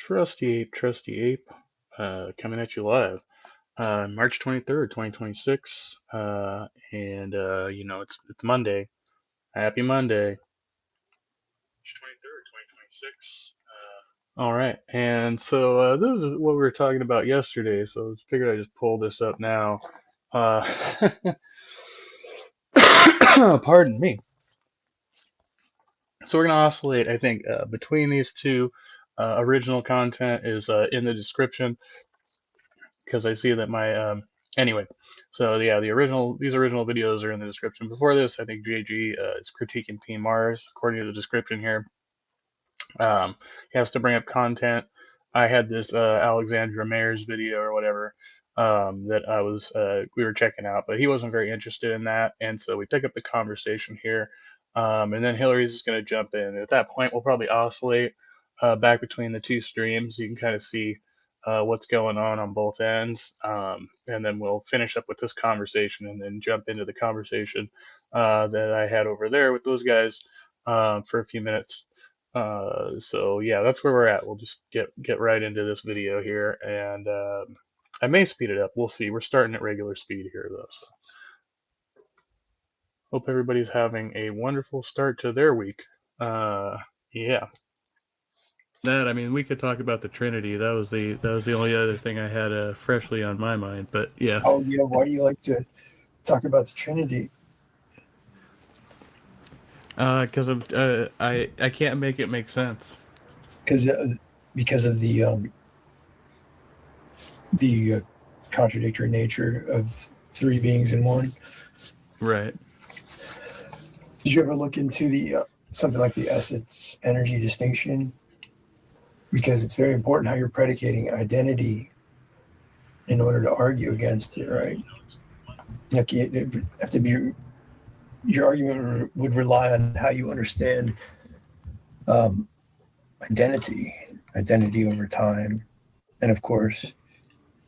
Trusty Ape, coming at you live. March 23rd, 2026. It's Monday. Happy Monday. March 23rd, 2026. All right. And so this is what we were talking about yesterday. So I figured I'd just pull this up now. Uh, pardon me. So we're going to oscillate, I think, between these two. Original content is in the description because I see that anyway. So yeah, these original videos are in the description. Before this, I think JG is critiquing P Mars according to the description here. He has to bring up content. I had this Alexandra Mayer's video or whatever that we were checking out, but he wasn't very interested in that, and so we pick up the conversation here. And then Hillary's just going to jump in. At that point, we'll probably oscillate back between the two streams. You can kind of see what's going on both ends, and then we'll finish up with this conversation and then jump into the conversation that I had over there with those guys for a few minutes. So yeah, that's where we're at. We'll just get right into this video here, and I may speed it up. We'll see. We're starting at regular speed here though. So hope everybody's having a wonderful start to their week. Yeah. I mean, we could talk about the Trinity. That was the only other thing I had freshly on my mind. But yeah. Oh yeah, why do you like to talk about the Trinity? Because I can't make it make sense. Because of the contradictory nature of three beings in one. Right. Did you ever look into the something like the essence energy distinction? Because it's very important how you're predicating identity in order to argue against it, right? Like you have to be. Your argument would rely on how you understand identity over time, and of course,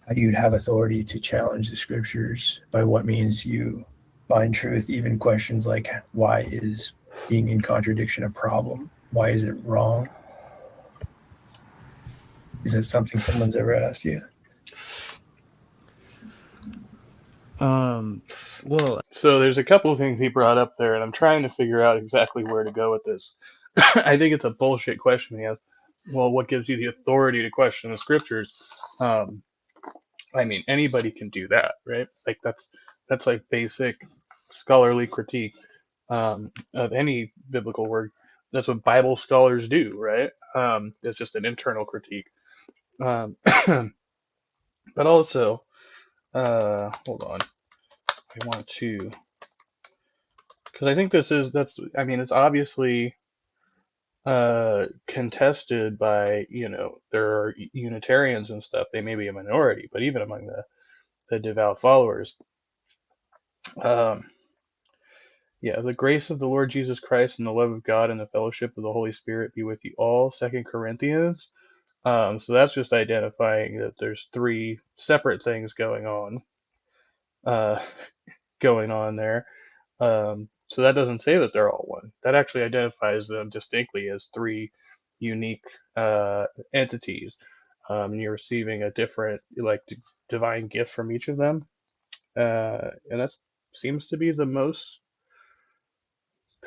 how you'd have authority to challenge the scriptures by what means you find truth. Even questions like, why is being in contradiction a problem? Why is it wrong? Is that something someone's ever asked you? Well, so there's a couple of things he brought up there, and I'm trying to figure out exactly where to go with this. I think it's a bullshit question he has. Well, what gives you the authority to question the scriptures? I mean, anybody can do that, right? Like that's like basic scholarly critique of any biblical work. That's what Bible scholars do, right? It's just an internal critique. But also, hold on. I want to, because I think it's obviously contested by, there are Unitarians and stuff. They may be a minority, but even among the devout followers, the grace of the Lord Jesus Christ and the love of God and the fellowship of the Holy Spirit be with you all. 2 Corinthians. So that's just identifying that there's three separate things going on there. So that doesn't say that they're all one. That actually identifies them distinctly as three unique entities. You're receiving a different, divine gift from each of them, and that seems to be the most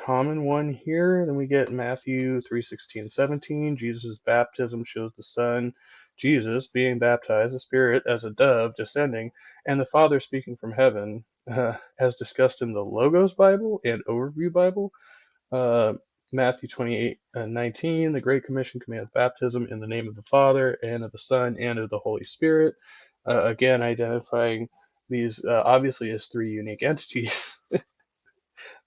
common one here. Then we get Matthew 3:16-17. Jesus' baptism shows the Son, Jesus, being baptized, the Spirit as a dove descending, and the Father speaking from heaven, as discussed in the Logos Bible and Overview Bible. Matthew 28:19. The Great Commission commands baptism in the name of the Father, and of the Son, and of the Holy Spirit. Again, identifying these obviously as three unique entities.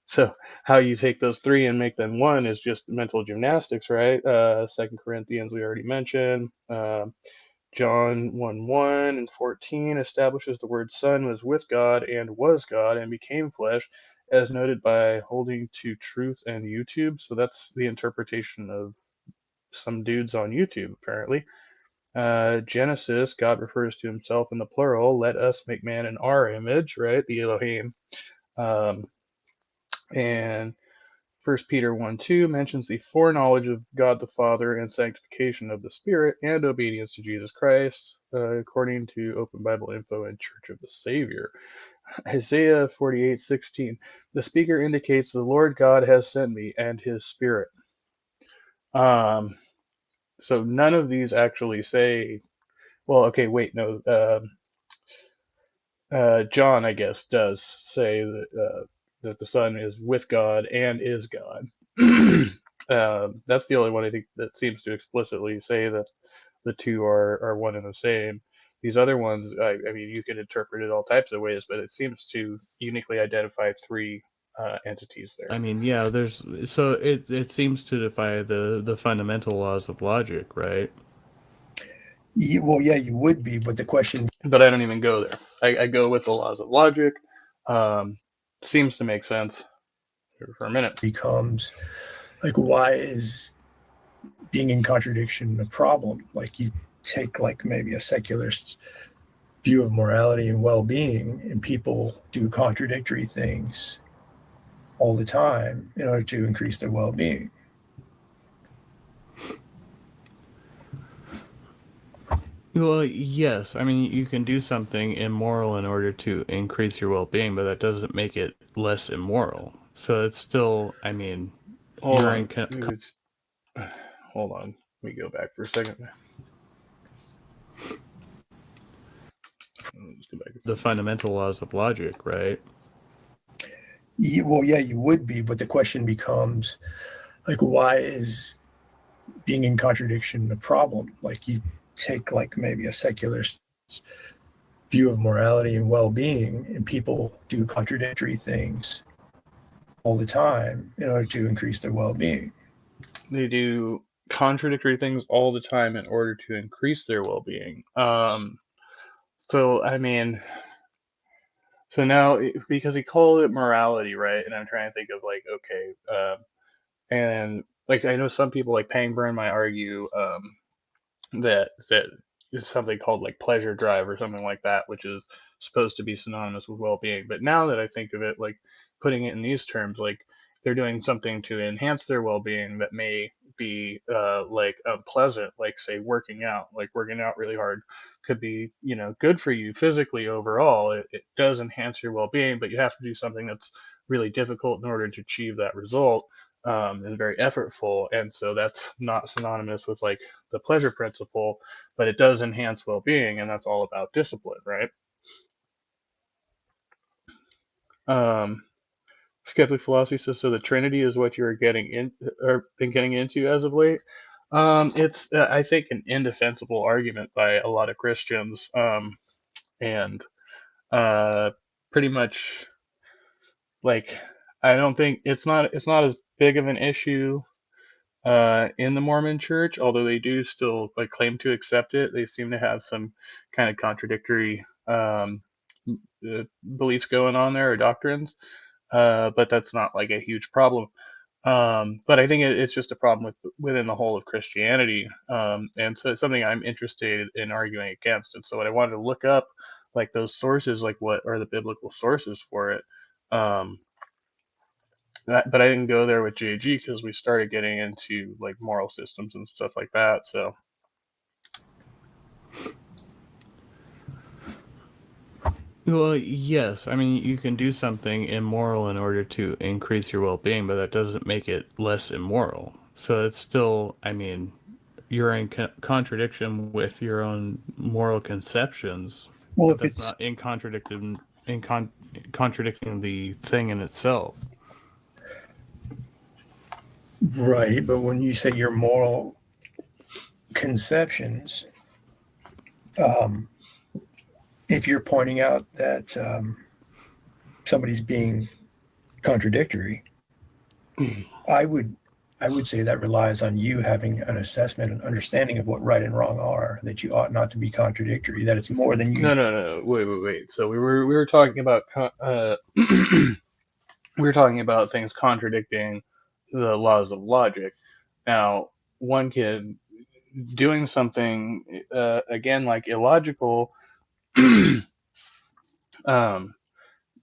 So how you take those three and make them one is just mental gymnastics, right? 2 Corinthians we already mentioned. John 1:1 and 14 establishes the word Son was with God and was God and became flesh, as noted by Holding to Truth and YouTube. So that's the interpretation of some dudes on YouTube, apparently. Genesis, God refers to himself in the plural, let us make man in our image, right? The Elohim. And First Peter 1:2 mentions the foreknowledge of God the Father and sanctification of the Spirit and obedience to Jesus Christ, according to Open Bible Info and Church of the Savior. Isaiah 48:16, the speaker indicates the Lord God has sent me and his Spirit. So none of these actually say, well, okay, wait, no, John, I guess, does say that the Son is with God and is God. That's the only one I think that seems to explicitly say that the two are one and the same. These other ones, I mean, you could interpret it all types of ways, but it seems to uniquely identify three entities there. I mean, yeah, it seems to defy the fundamental laws of logic, right? Well, yeah, you would be, but the question But I don't even go there. I go with the laws of logic. Seems to make sense for a minute. becomes like, why is being in contradiction a problem? Like, you take like maybe a secularist view of morality and well-being, and people do contradictory things all the time in order to increase their well-being. Well, yes. I mean, you can do something immoral in order to increase your well-being, but that doesn't make it less immoral. So it's still, I mean, Hold you're on. in Hold on. Let me go back for a second. Let's go back. the fundamental laws of logic, right? Well, yeah, you would be, but the question becomes like, why is being in contradiction a problem? Like, you take like maybe a secularist view of morality and well-being, and people do contradictory things all the time in order to increase their well-being. They do contradictory things all the time in order to increase their well-being. So I mean, so now because he called it morality, right? And I'm trying to think of like, okay, and like I know some people like Pangburn might argue that is something called like pleasure drive or something like that, which is supposed to be synonymous with well-being. But now that I think of it, like putting it in these terms, like they're doing something to enhance their well-being that may be like unpleasant, like say working out, like working out really hard could be, you know, good for you physically overall. It does enhance your well-being, but you have to do something that's really difficult in order to achieve that result, and very effortful. And so that's not synonymous with like the pleasure principle, but it does enhance well-being, and that's all about discipline, right? Skeptic philosophy says, so the Trinity is what you're getting in or been getting into as of late. It's I think an indefensible argument by a lot of Christians, and pretty much like I don't think it's not as big of an issue in the Mormon Church, although they do still like claim to accept it. They seem to have some kind of contradictory beliefs going on there or doctrines, but that's not like a huge problem. But I think it's just a problem within the whole of Christianity, and so it's something I'm interested in arguing against. And so what I wanted to look up, like those sources, like what are the biblical sources for it. Um, but I didn't go there with JG because we started getting into like moral systems and stuff like that. So Well, yes. I mean, you can do something immoral in order to increase your well-being, but that doesn't make it less immoral. So it's still, I mean, you're in contradiction with your own moral conceptions, Well, but if that's it's not contradicting the thing in itself. right, but when you say your moral conceptions, if you're pointing out that somebody's being contradictory, I would say that relies on you having an assessment and understanding of what right and wrong are, that you ought not to be contradictory, that it's more than you. no, wait. So we were talking about we were talking about things contradicting the laws of logic. Now, one can doing something again like illogical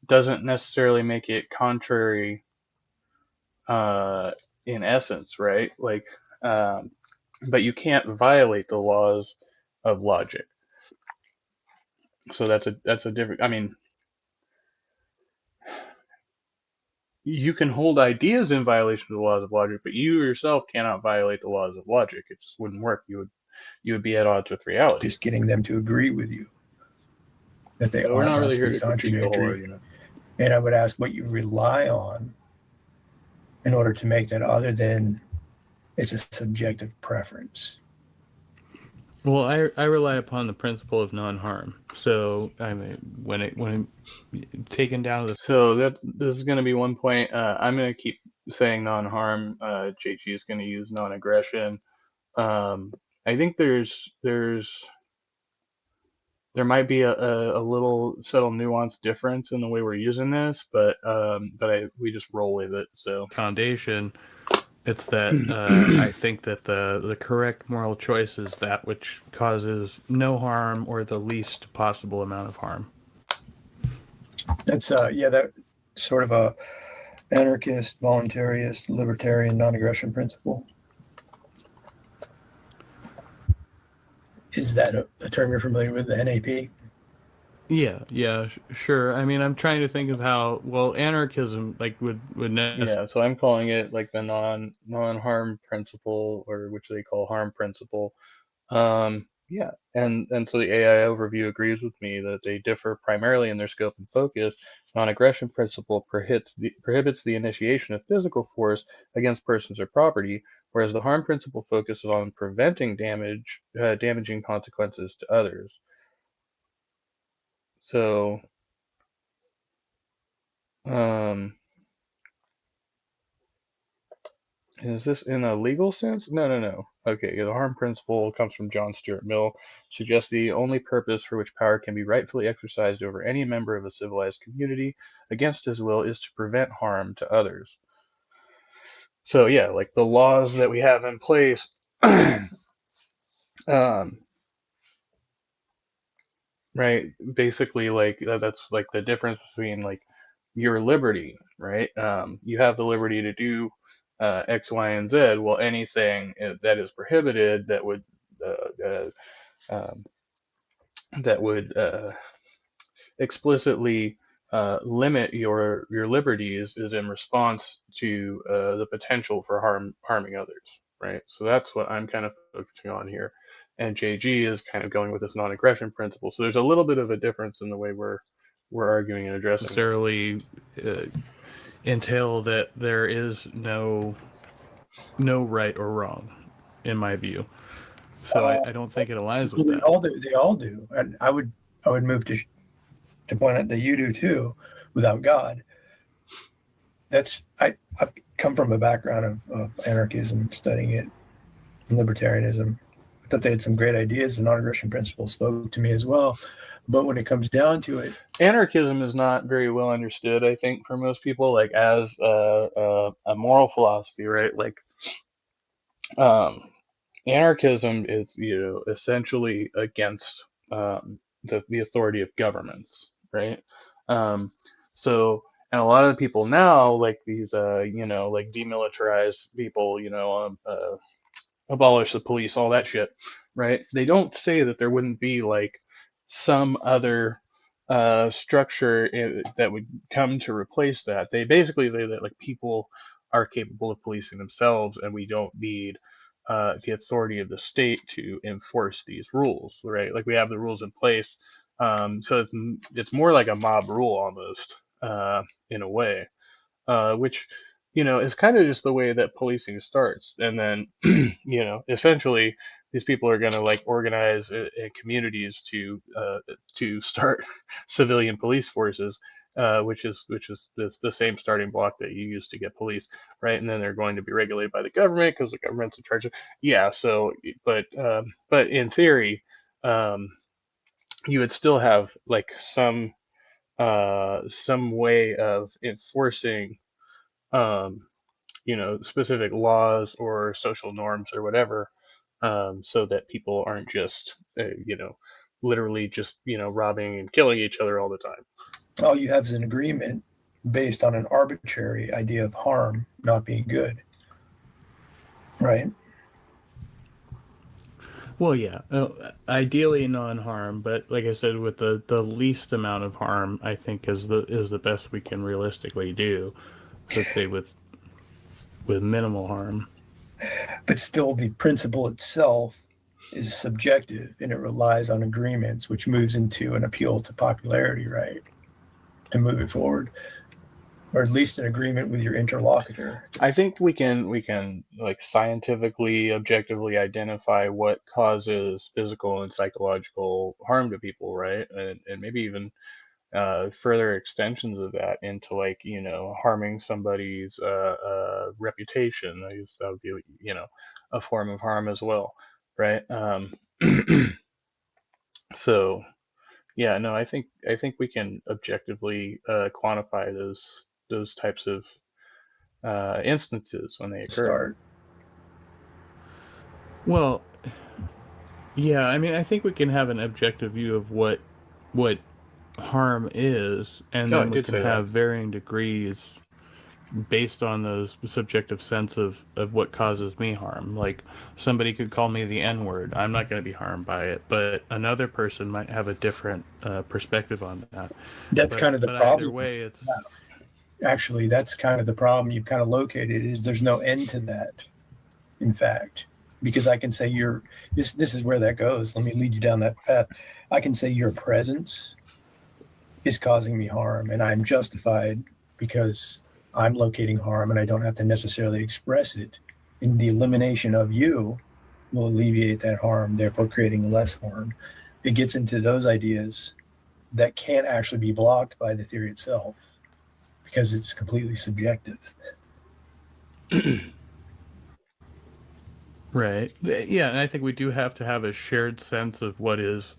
doesn't necessarily make it contrary in essence, right? Like, but you can't violate the laws of logic. So that's a different. I mean, you can hold ideas in violation of the laws of logic, but you yourself cannot violate the laws of logic. It just wouldn't work. You would be at odds with reality. Just getting them to agree with you that they But we're ought not not really to here be to critique the whole contradictory. argument. And I would ask what you rely on in order to make that, other than it's a subjective preference. Well, I rely upon the principle of non-harm. So I mean, when taken down to the So this is going to be one point. I'm going to keep saying non-harm. JG is going to use non-aggression. I think there might be a little subtle nuance difference in the way we're using this, but we just roll with it. So foundation, it's that I think that the correct moral choice is that which causes no harm or the least possible amount of harm. That's that sort of a anarchist, voluntarist, libertarian, non-aggression principle. Is that a term you're familiar with, the NAP? Yeah, sure. I mean, I'm trying to think of how anarchism would necessarily. yeah, so I'm calling it like the non-harm principle, or which they call harm principle. Yeah, and so the AI overview agrees with me that they differ primarily in their scope and focus. Non-aggression principle prohibits the initiation of physical force against persons or property, whereas the harm principle focuses on preventing damaging consequences to others. So, is this in a legal sense? No. Okay, the harm principle comes from John Stuart Mill, suggests the only purpose for which power can be rightfully exercised over any member of a civilized community against his will is to prevent harm to others. So yeah, like the laws that we have in place, right? Basically, like that's like the difference between like your liberty, right? You have the liberty to do X, Y, and Z. Well, anything that is prohibited um, that would explicitly limit your liberties is in response to the potential for harming others, right? So that's what I'm kind of focusing on here, and JG is kind of going with this non-aggression principle. So there's a little bit of a difference in the way we're arguing and addressing. Necessarily entail that there is no right or wrong, in my view. So I don't think it aligns with that. They all do, and I would move to point out that you do too. Without God, I've come from a background of anarchism, studying it, and libertarianism. I thought they had some great ideas. The non-aggression principle spoke to me as well. But when it comes down to it, anarchism is not very well understood, I think, for most people, like as a moral philosophy, right? Like, anarchism is, essentially against the authority of governments, right? So, and a lot of people now, like these, like demilitarized people, abolish the police, all that shit, right? They don't say that there wouldn't be like some other structure that would come to replace that. They basically say that like people are capable of policing themselves, and we don't need the authority of the state to enforce these rules, right? Like we have the rules in place, so it's more like a mob rule almost, in a way, which is kind of just the way that policing starts, and then essentially these people are going to like organize communities to start civilian police forces, which is the same starting block that you use to get police, right? And then they're going to be regulated by the government because the government's in charge of, yeah. So, but in theory, you would still have like some way of enforcing specific laws or social norms or whatever, so that people aren't just, literally just, robbing and killing each other all the time. all you have is an agreement based on an arbitrary idea of harm not being good, right? Well, yeah, ideally non-harm, but like I said, with the least amount of harm, I think is the best we can realistically do. So let's say with minimal harm. But still, the principle itself is subjective and it relies on agreements, which moves into an appeal to popularity, right? To move it forward, or at least an agreement with your interlocutor. I think we can like scientifically, objectively identify what causes physical and psychological harm to people, right? And maybe even further extensions of that into like harming somebody's reputation. I guess that would be a form of harm as well, right? So yeah, no, I think we can objectively quantify those types of instances when they occur. Start. Well, yeah, I mean, I think we can have an objective view of what harm is, and Oh, I then we did can say that. have varying degrees based on those subjective sense of what causes me harm. Like somebody could call me the N word. I'm not going to be harmed by it, but another person might have a different perspective on that. That's But kind of the either problem. way, it's Actually, that's kind of the problem you've kind of located is there's no end to that, in fact. Because I can say this is where that goes. Let me lead you down that path. I can say your presence is causing me harm and I'm justified because I'm locating harm and I don't have to necessarily express it. And the elimination of you will alleviate that harm, therefore creating less harm. It gets into those ideas that can't actually be blocked by the theory itself because it's completely subjective. right. Yeah, and I think we do have to have a shared sense of what is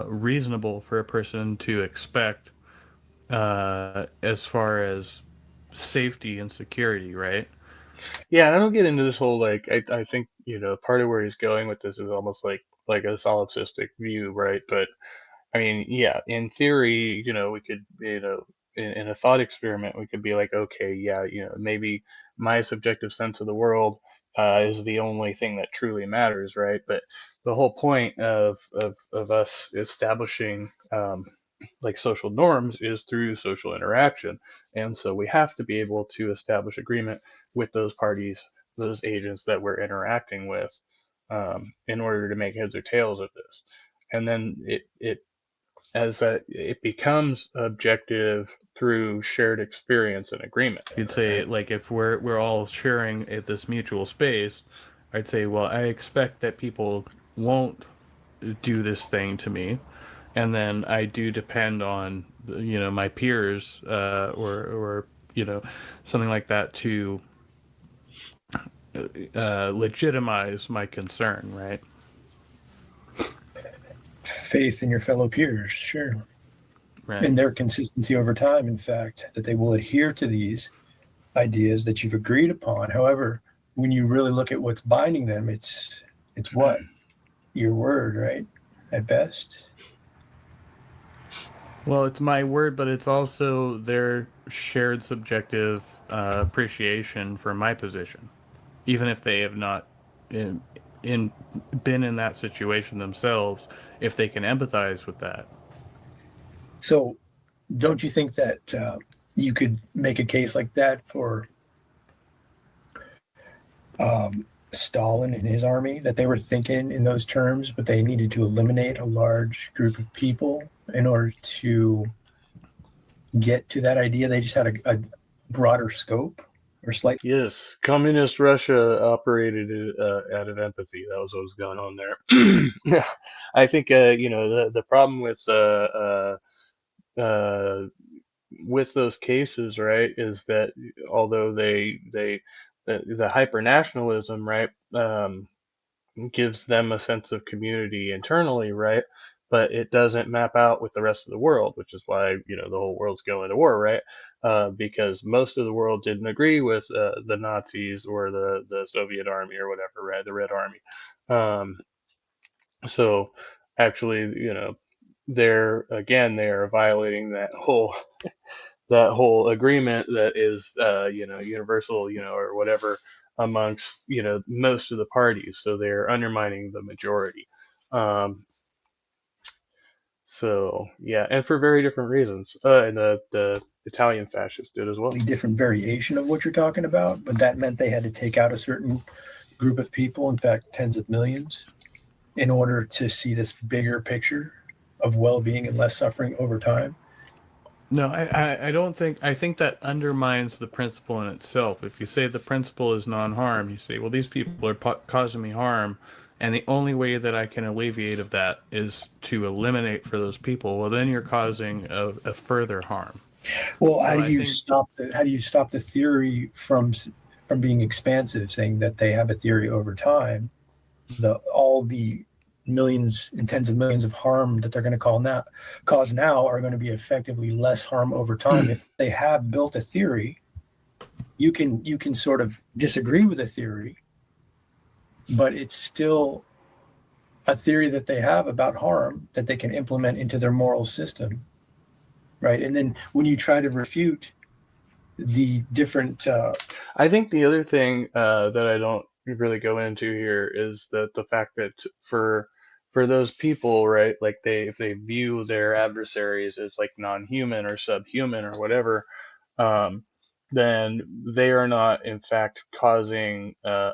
reasonable for a person to expect as far as safety and security, right? Yeah, and I don't get into this whole like I think part of where he's going with this is almost like a solipsistic view, right? But I mean, yeah, in theory, we could, in a thought experiment, we could be like, okay, yeah, maybe my subjective sense of the world is the only thing that truly matters, right? But the whole point of us establishing like social norms is through social interaction. And so we have to be able to establish agreement with those parties, those agents that we're interacting with, in order to make heads or tails of this. And then it becomes objective through shared experience and agreement, You'd say right? like if we're all sharing this mutual space, I'd say, well, I expect that people won't do this thing to me, and then I do depend on my peers or something like that to legitimize my concern, right? Faith in your fellow peers, sure. Right. And their consistency over time, in fact, that they will adhere to these ideas that you've agreed upon. However, when you really look at what's binding them, it's what? Your word, right? At best. Well, it's my word, but it's also their shared subjective appreciation for my position, even if they have not in, in been in that situation themselves. If they can empathize with that, So, don't you think that you could make a case like that for Stalin and his army, that they were thinking in those terms, but they needed to eliminate a large group of people in order to get to that idea? They just had a broader scope or slightly. Yes, communist Russia operated out of empathy. That was what was going on there. Yeah, I think the problem with those cases, right, is that although the hyper nationalism, right, gives them a sense of community internally, right? But it doesn't map out with the rest of the world, which is why the whole world's going to war, right? Because most of the world didn't agree with the Nazis or the Soviet army or whatever, right? The Red Army. Um, so actually, they are violating that whole that whole agreement that is, universal, or whatever amongst, most of the parties. So they're undermining the majority. Um, so yeah, and for very different reasons. And the Italian fascists did as well. Different variation of what you're talking about, but that meant they had to take out a certain group of people, in fact, tens of millions, in order to see this bigger picture of well-being and less suffering over time. No, I don't think. I think that undermines the principle in itself. If you say the principle is non-harm, you say, well, these people are causing me harm, and the only way that I can alleviate of that is to eliminate for those people. Well, then you're causing a further harm. Well, how So do I you think stop the theory from being expansive, saying that they have a theory over time, all the millions and tens of millions of harm that they're going to cause now are going to be effectively less harm over time. If they have built a theory, you can sort of disagree with the theory, but it's still a theory that they have about harm that they can implement into their moral system, right? And then when you try to refute the different I think the other thing that I don't really go into here is that the fact that for those people, right, like if they view their adversaries as like non-human or subhuman or whatever, um, then they are not in fact causing a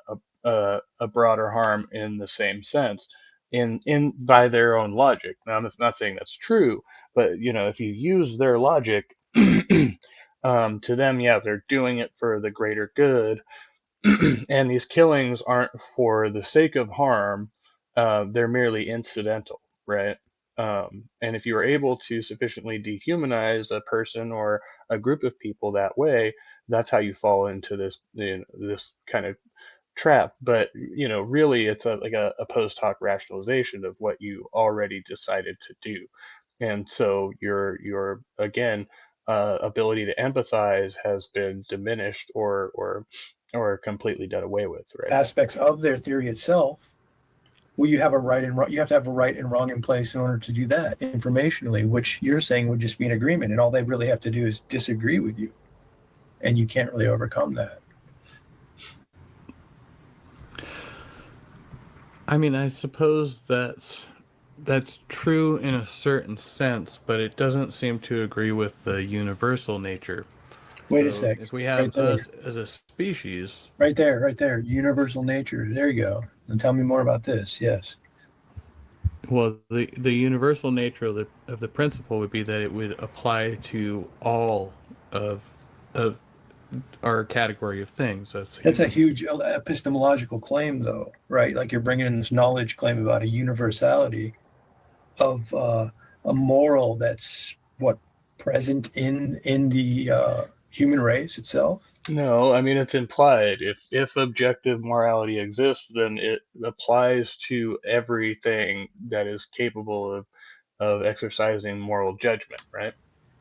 broader harm in the same sense. In by their own logic. Now, I'm not saying that's true, but if you use their logic, to them, yeah, they're doing it for the greater good, and these killings aren't for the sake of harm. They're merely incidental, right? And if you are able to sufficiently dehumanize a person or a group of people that way, that's how you fall into this kind of trap. But really, it's like a post hoc rationalization of what you already decided to do. And so your again, ability to empathize has been diminished or completely done away with, right? aspects of their theory itself. Well, you have a right and wrong. You have to have a right and wrong in place in order to do that informationally, which you're saying would just be an agreement, and all they really have to do is disagree with you, and you can't really overcome that. I mean, I suppose that's true in a certain sense, but it doesn't seem to agree with the universal nature. Wait a So sec. if we Right have there. us as a species, Right there. Right there. Universal nature. There you go. And tell me more about this. Yes. well, the universal nature of the principle would be that it would apply to all of of our category of things. That's That's a human. huge epistemological claim, though, right? Like you're bringing in this knowledge claim about a universality of a moral that's what present in the human race itself. No, I mean it's implied. If objective morality exists, then it applies to everything that is capable of exercising moral judgment, right?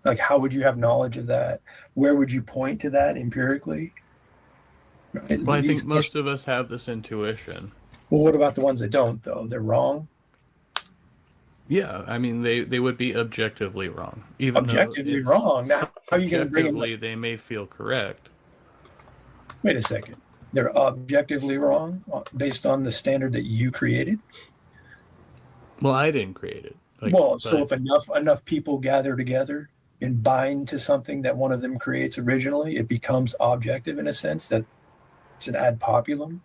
Like, how would you have knowledge of that? Where would you point to that empirically? Right? Well, I These think most questions. of us have this intuition. Well, what about the ones that don't, though? They're wrong. Yeah, I mean they would be objectively wrong, even though Objectively it's wrong. Now, how are you going to bring them? subjectively they may feel correct. Wait a second. They're objectively wrong based on the standard that you created. Well, I didn't create it. Like, Well, so but if enough people gather together and bind to something that one of them creates originally, it becomes objective in a sense that it's an ad populum.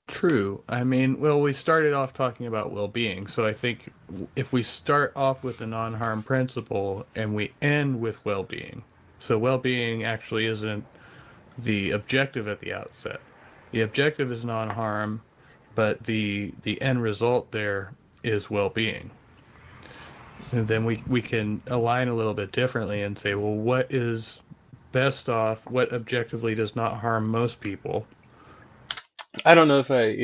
true. I mean, well, we started off talking about well-being, so I think if we start off with the non-harm principle and we end with well-being, so well-being actually isn't the objective at the outset. The objective is non-harm, but the end result there is well-being. And then we can align a little bit differently and say, well, what is best off? What objectively does not harm most people? I don't know if I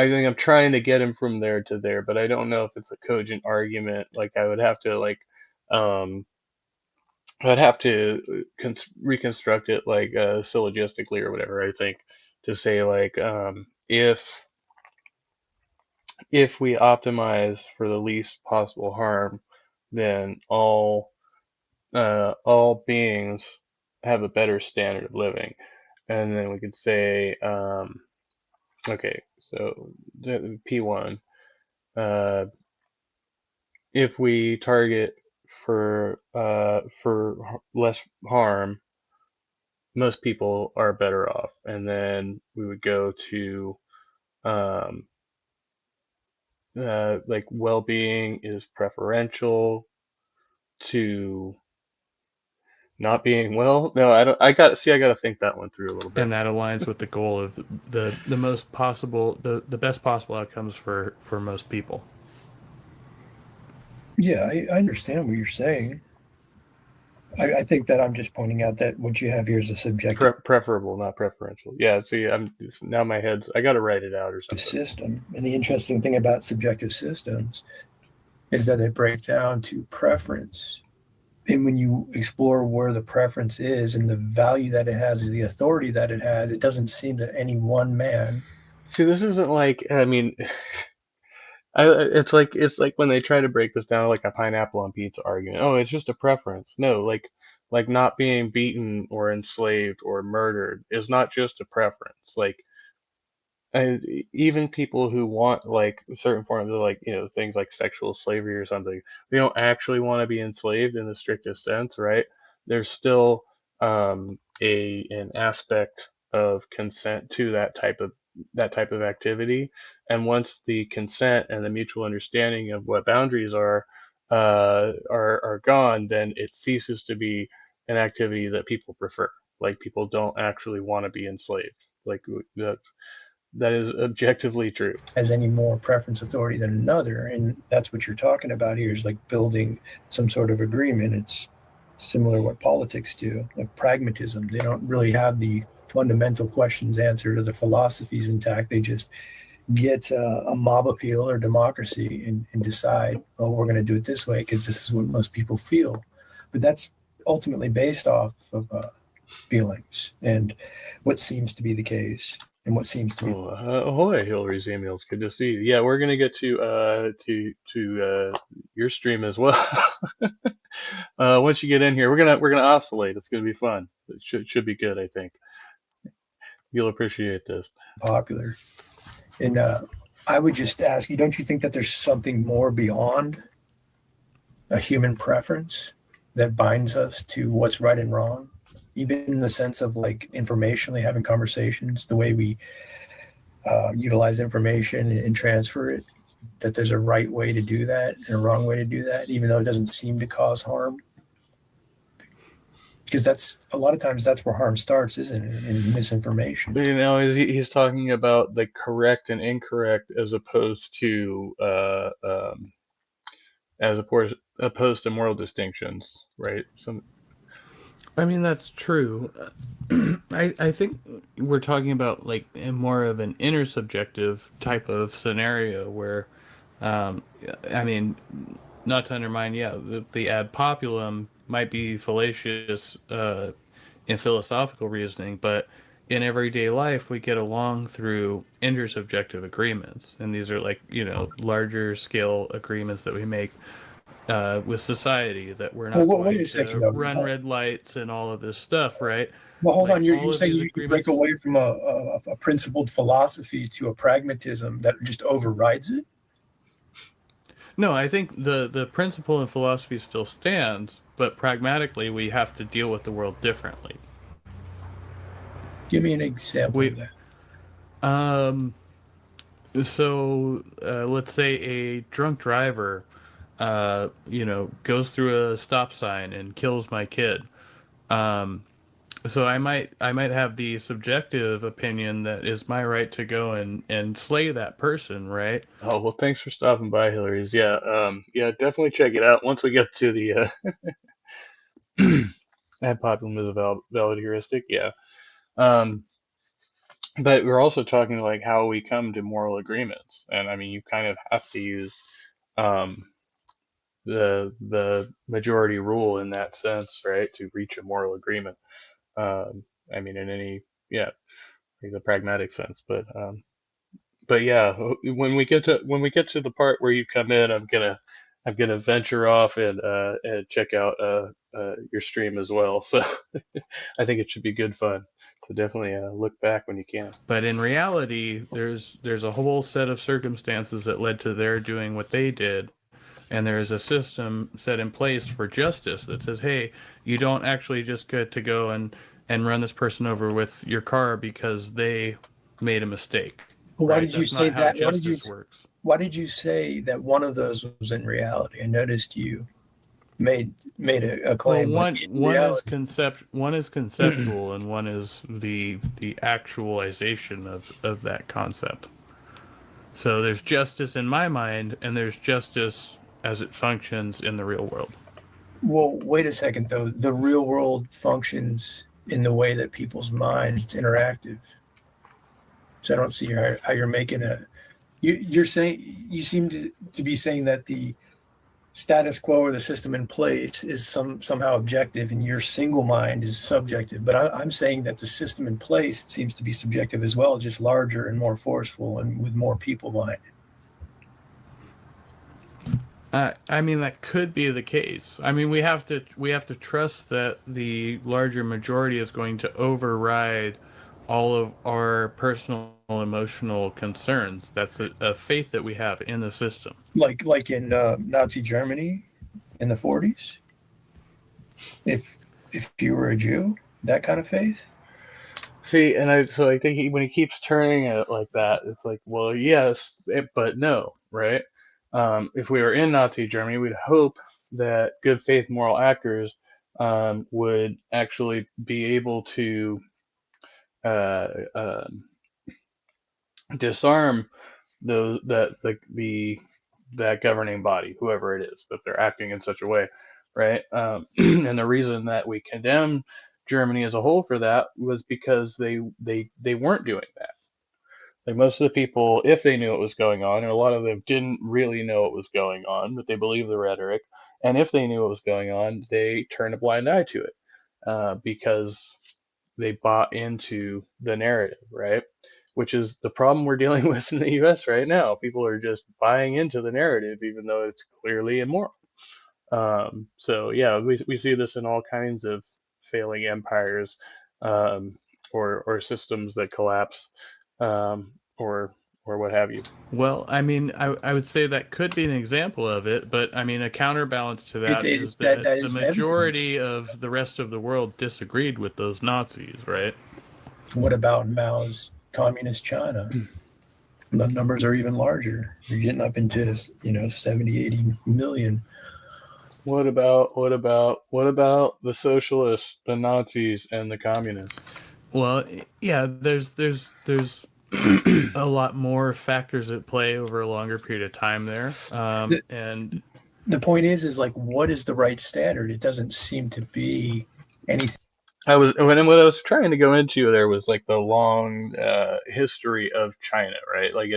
think I'm trying to get him from there to there, but I don't know if it's a cogent argument. Like I would have to um I'd have to reconstruct it like syllogistically or whatever, I think, to say like if if we optimize for the least possible harm, then all beings have a better standard of living. And then we could say, okay, so P1, uh, if we target for less harm, most people are better off. And then we would go to um, like well-being is preferential to not being well. No, I don't. I got to think that one through a little bit. And that aligns with the goal of the most possible, the best possible outcomes for most people. Yeah, I understand what you're saying. I think that I'm just pointing out that what you have here is a subjective Preferable, not preferential. Yeah. See, I'm now my head's. I got to write it out or something. system. And the interesting thing about subjective systems is that they break down to preference. And when you explore where the preference is and the value that it has or the authority that it has, it doesn't seem that any one man. See, this isn't like. I mean, it's like when they try to break this down like a pineapple on pizza argument. Oh, it's just a preference. No, like not being beaten or enslaved or murdered is not just a preference. Like and even people who want like certain forms of like things like sexual slavery or something, they don't actually want to be enslaved in the strictest sense, right? There's still a an aspect of consent to that type of activity, and once the consent and the mutual understanding of what boundaries are gone, then it ceases to be an activity that people prefer. Like people don't actually want to be enslaved. Like that is objectively true. Has any more preference authority than another, and that's what you're talking about here is like building some sort of agreement. It's similar to what politics do, like pragmatism. They don't really have the fundamental questions answered or the philosophies intact. They just get a mob appeal or democracy and decide, oh, we're going to do it this way because this is what most people feel. But that's ultimately based off of feelings and what seems to be the case and what seems to be. Ahoy, Hillary Samuels. Good to see you. Yeah, we're gonna get to your stream as well. Once you get in here, we're gonna oscillate. It's gonna be fun. It should be good. I think you'll appreciate this. Popular. And I would just ask you, don't you think that there's something more beyond a human preference that binds us to what's right and wrong? Even in the sense of like informationally having conversations, the way we utilize information and transfer it, that there's a right way to do that and a wrong way to do that, even though it doesn't seem to cause harm. Because that's a lot of times that's where harm starts, isn't it? In misinformation. He's talking about the correct and incorrect as opposed to opposed to moral distinctions, right? I mean, that's true. I think we're talking about like more of an intersubjective type of scenario where, I mean, not to undermine, yeah, the ad populum might be fallacious in philosophical reasoning, but in everyday life, we get along through intersubjective agreements. And these are like, larger scale agreements that we make with society, that we're not going to run red lights and all of this stuff, right? Well, hold on. You're saying you break away from a principled philosophy to a pragmatism that just overrides it? No, I think the principle in philosophy still stands, but pragmatically, we have to deal with the world differently. Give me an example of that. So let's say a drunk driver goes through a stop sign and kills my kid. So I might have the subjective opinion that is my right to go and slay that person, right? Oh well, thanks for stopping by, Hillary's. Yeah, definitely check it out once we get to the ad populum is a valid heuristic. Yeah, but we're also talking like how we come to moral agreements, and I mean you kind of have to use the majority rule in that sense, right, to reach a moral agreement. I mean, in any, like the pragmatic sense, but but yeah, when we get to the part where you come in, I'm gonna venture off and check out your stream as well. So I think it should be good fun. So definitely look back when you can. But in reality, there's a whole set of circumstances that led to their doing what they did, and there is a system set in place for justice that says, hey, you don't actually just get to go and run this person over with your car because they made a mistake. Well, why Right? did you That's say not how that? justice works. Why did you say that one of those was in reality? I noticed you made a Well, claim. But in reality, one is conceptual, and one is the actualization of that concept. So there's justice in my mind, and there's justice as it functions in the real world. well, wait a second though. The real world functions in the way that people's minds it's interactive. So I don't see how you're making a. You're saying you seem to be saying that the status quo or the system in place is somehow objective and your single mind is subjective. But I'm saying that the system in place seems to be subjective as well, just larger and more forceful and with more people behind it. I mean, that could be the case. I mean, we have to trust that the larger majority is going to override all of our personal emotional concerns. That's a faith that we have in the system. Like in Nazi Germany in the 40s. If you were a Jew, that kind of faith. See, and I think when he keeps turning it like that, it's like, well, yes, but no, right? If we were in Nazi Germany, we'd hope that good faith moral actors would actually be able to uh, disarm those that governing body, whoever it is, that they're acting in such a way, right? And the reason that we condemn Germany as a whole for that was because they weren't doing that. Like most of the people, if they knew what was going on, and a lot of them didn't really know what was going on, but they believed the rhetoric, and if they knew what was going on, they turned a blind eye to it because they bought into the narrative, right? Which is the problem we're dealing with in the U.S. right now. People are just buying into the narrative, even though it's clearly immoral. So yeah, we see this in all kinds of failing empires um, or systems that collapse or what have you. Well, I mean, I would say that could be an example of it, but I mean, a counterbalance to that is that that the is majority of the rest of the world disagreed with those Nazis, right? What about Mao's communist China? The numbers are even larger. You're getting up into 70, 80 million. What about the socialists, the Nazis, and the communists? Well, yeah, there's a lot more factors at play over a longer period of time there, and The point is like, what is the right standard? It doesn't seem to be anything. What I was trying to go into there was like the long history of China, right? Like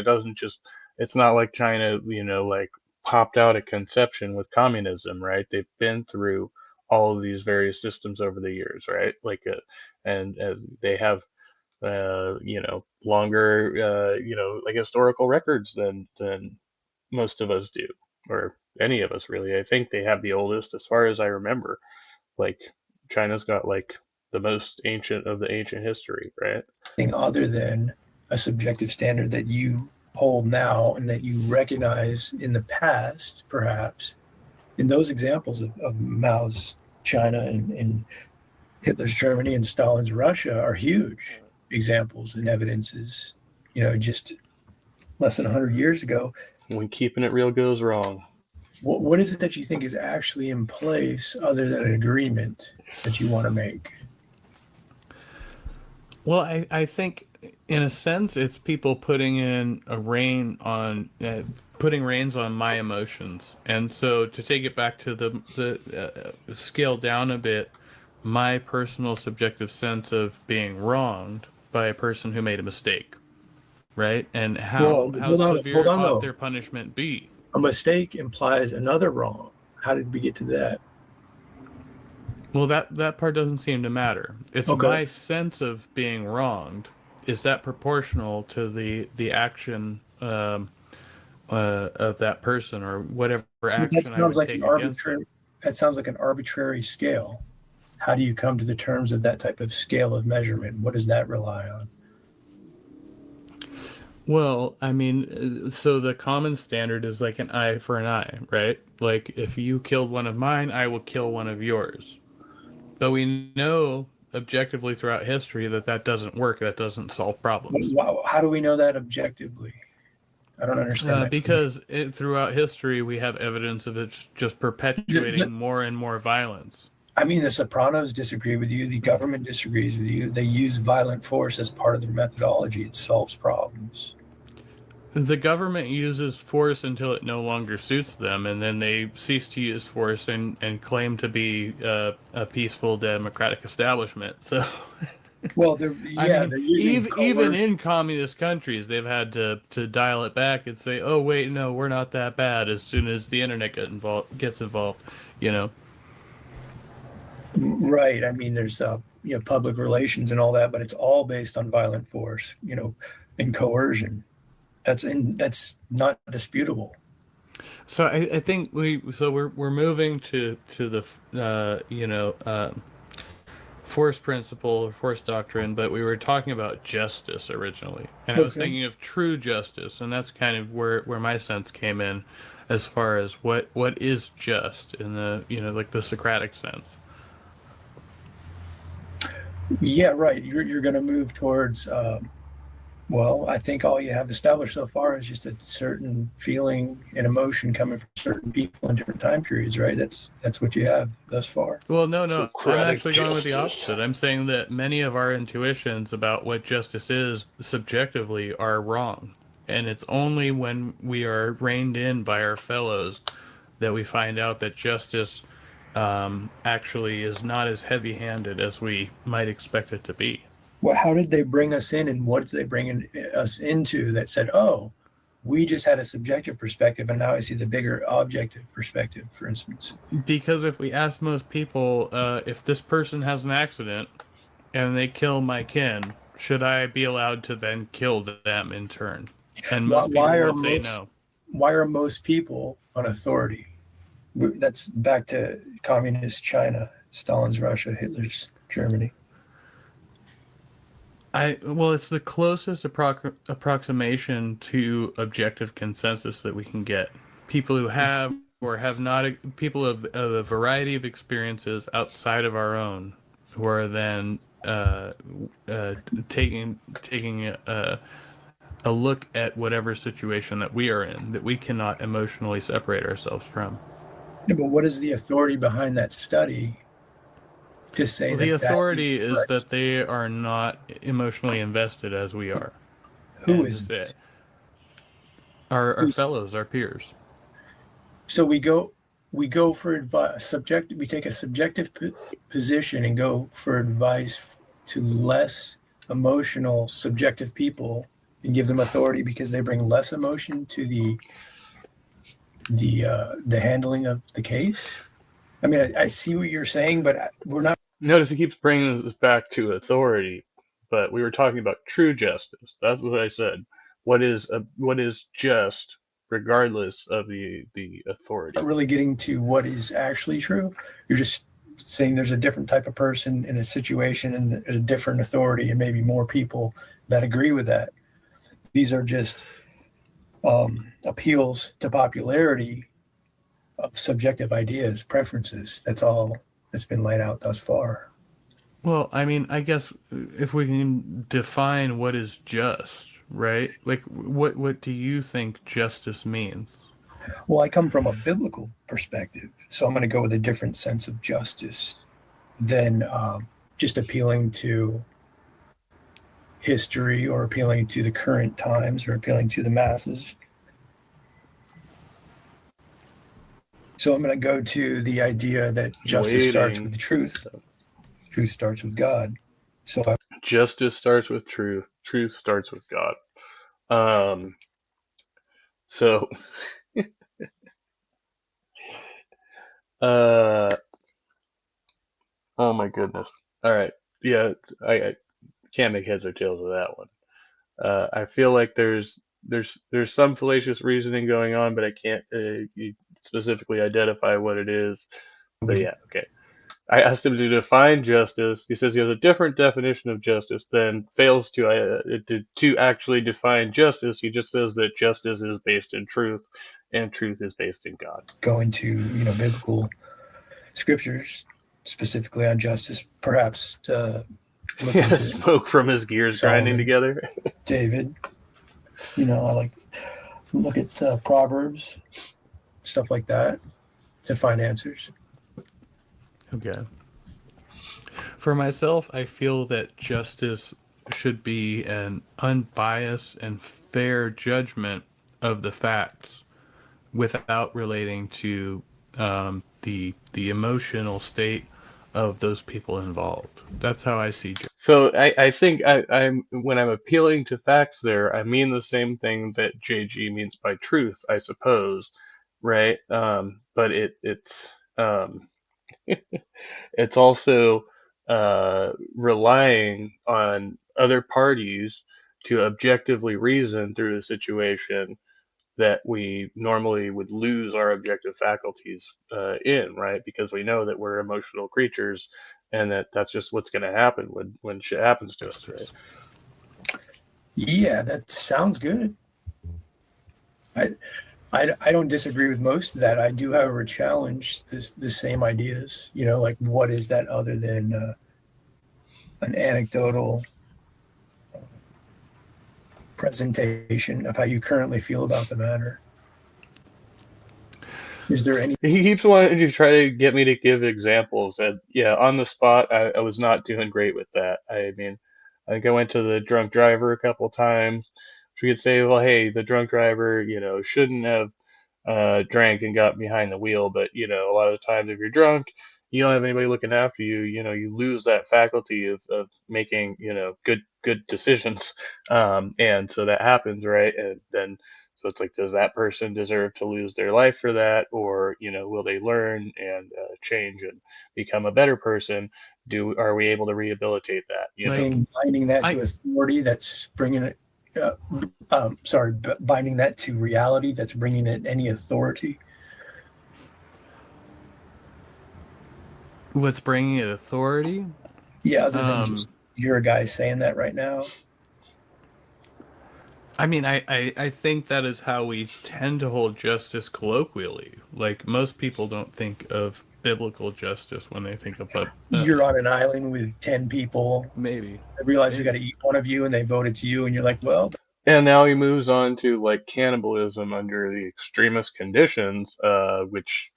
it's not like China, like popped out at conception with communism, right? They've been through all of these various systems over the years, right? Like, and they have, longer, like historical records than most of us do, or any of us really. I think they have the oldest, as far as I remember. Like China's got like the most ancient of the ancient history, right? Other than a subjective standard that you hold now and that you recognize in the past, perhaps. In those examples of Mao's China and Hitler's Germany and Stalin's Russia are huge examples and evidences, just less than 100 years ago. When keeping it real goes wrong. What is it that you think is actually in place other than an agreement that you want to make? well, I think in a sense it's people putting in a putting reins on my emotions, and so to take it back to the scale down a bit, my personal subjective sense of being wronged by a person who made a mistake, right? And how severe hold on, ought though. their punishment be? A mistake implies another wrong. How did we get to that? Well, that part doesn't seem to matter. It's Okay. my sense of being wronged is that proportional to the action of that person, or whatever But action I would take against them? that sounds like an arbitrary scale. How do you come to the terms of that type of scale of measurement? What does that rely on? Well, I mean, so the common standard is like an eye for an eye, right? Like if you killed one of mine, I will kill one of yours. But we know objectively throughout history that that doesn't work. That doesn't solve problems. How do we know that objectively? I don't understand that. Because throughout history, we have evidence of it just perpetuating more and more violence. I mean, the Sopranos disagree with you. The government disagrees with you. They use violent force as part of their methodology. It solves problems. The government uses force until it no longer suits them, and then they cease to use force and claim to be a peaceful democratic establishment. So, Well, they're using even in communist countries, they've had to dial it back and say, "Oh, wait, no, we're not that bad." As soon as the internet gets involved, you know. Right. I mean, there's public relations and all that, but it's all based on violent force, and coercion. That's not disputable. So I think we're moving to the force principle or force doctrine, but we were talking about justice originally, and I was thinking of true justice, and that's kind of where my sense came in, as far as what is just in the like the Socratic sense. Yeah, right. You're going to move towards. Well, I think all you have established so far is just a certain feeling and emotion coming from certain people in different time periods, right? That's what you have thus far. Well, no, I'm Socratic actually going with the justice. opposite. I'm saying that many of our intuitions about what justice is subjectively are wrong. And it's only when we are reined in by our fellows that we find out that justice actually is not as heavy-handed as we might expect it to be. Well, how did they bring us in, and what did they bring us into that said, oh, we just had a subjective perspective, and now I see the bigger objective perspective, for instance? Because if we ask most people, if this person has an accident and they kill my kin, should I be allowed to then kill them in turn? And most people would say no. Why are most people on authority? That's back to communist China, Stalin's Russia, Hitler's Germany. Well, it's the closest approximation to objective consensus that we can get. People who have or have not, people of a variety of experiences outside of our own, who are then taking a look at whatever situation that we are in, that we cannot emotionally separate ourselves from. Yeah, but what is the authority behind that study to say the authority is that they are not emotionally invested as we are? Who is it? Our fellows, our peers. So we go for advice. We take a subjective position and go for advice to less emotional, subjective people, and give them authority because they bring less emotion to the handling of the case. I mean, I see what you're saying, but we're not. Notice he keeps bringing us back to authority, but we were talking about true justice. That's what I said. What is just, regardless of the authority? Not really getting to what is actually true. You're just saying there's a different type of person in a situation and a different authority, and maybe more people that agree with that. These are just appeals to popularity of subjective ideas, preferences. That's all that's been laid out thus far. Well, I mean, I guess if we can define what is just, right? Like, what do you think justice means? Well, I come from a biblical perspective, so I'm going to go with a different sense of justice than just appealing to history or appealing to the current times or appealing to the masses. So I'm going to go to the idea that justice starts with the truth. Truth starts with God. So justice starts with truth. Truth starts with God. So oh my goodness. All right. Yeah, I can't make heads or tails of that one. I feel like there's some fallacious reasoning going on, but I can't specifically identify what it is. But yeah, okay. I asked him to define justice. He says he has a different definition of justice, then fails to actually define justice. He just says that justice is based in truth, and truth is based in God. Going to biblical scriptures specifically on justice, perhaps to look into Smoke from his gears grinding Solomon. together. David. I like look at Proverbs, stuff like that, to find answers. Okay. For myself, I feel that justice should be an unbiased and fair judgment of the facts without relating to the emotional state of those people involved. That's how I see justice. So I think I'm when I'm appealing to facts there, I mean the same thing that JG means by truth, I suppose, right? But it's it's also relying on other parties to objectively reason through a situation that we normally would lose our objective faculties in, right? Because we know that we're emotional creatures, and that's just what's going to happen when shit happens to us, right? Yeah, that sounds good. I don't disagree with most of that. I do, however, challenge the same ideas. Like what is that other than an anecdotal presentation of how you currently feel about the matter? Is there any? He keeps wanting to try to get me to give examples, and yeah, on the spot, I was not doing great with that. I mean, I think I went to the drunk driver a couple times. We could say, well, hey, the drunk driver, shouldn't have drank and got behind the wheel, but a lot of the times if you're drunk, you don't have anybody looking after you. You lose that faculty of making good decisions, and so that happens, right? And then. So it's like, does that person deserve to lose their life for that, or will they learn and change and become a better person? Are we able to rehabilitate that? Binding that to authority, that's bringing it. Binding that to reality, that's bringing it any authority. What's bringing it authority? Yeah, other than just you're a guy saying that right now. I mean, I think that is how we tend to hold justice colloquially. Like, most people don't think of biblical justice when they think about... You're on an island with 10 people. Maybe. They realize they got to eat one of you, and they voted to you, and you're like, well... And now he moves on to, like, cannibalism under the extremist conditions, which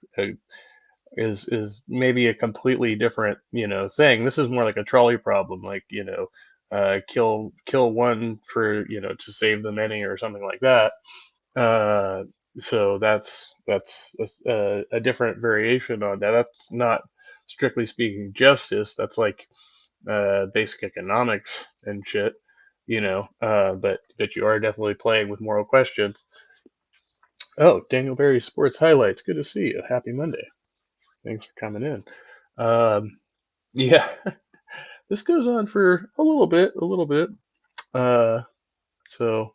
is maybe a completely different, thing. This is more like a trolley problem, like, kill one for to save the many or something like that. So that's a different variation on that. That's not strictly speaking justice. That's like basic economics and shit, but you are definitely playing with moral questions. Oh, Daniel Berry Sports Highlights. Good to see you. Happy Monday. Thanks for coming in. Yeah. This goes on for a little bit. So,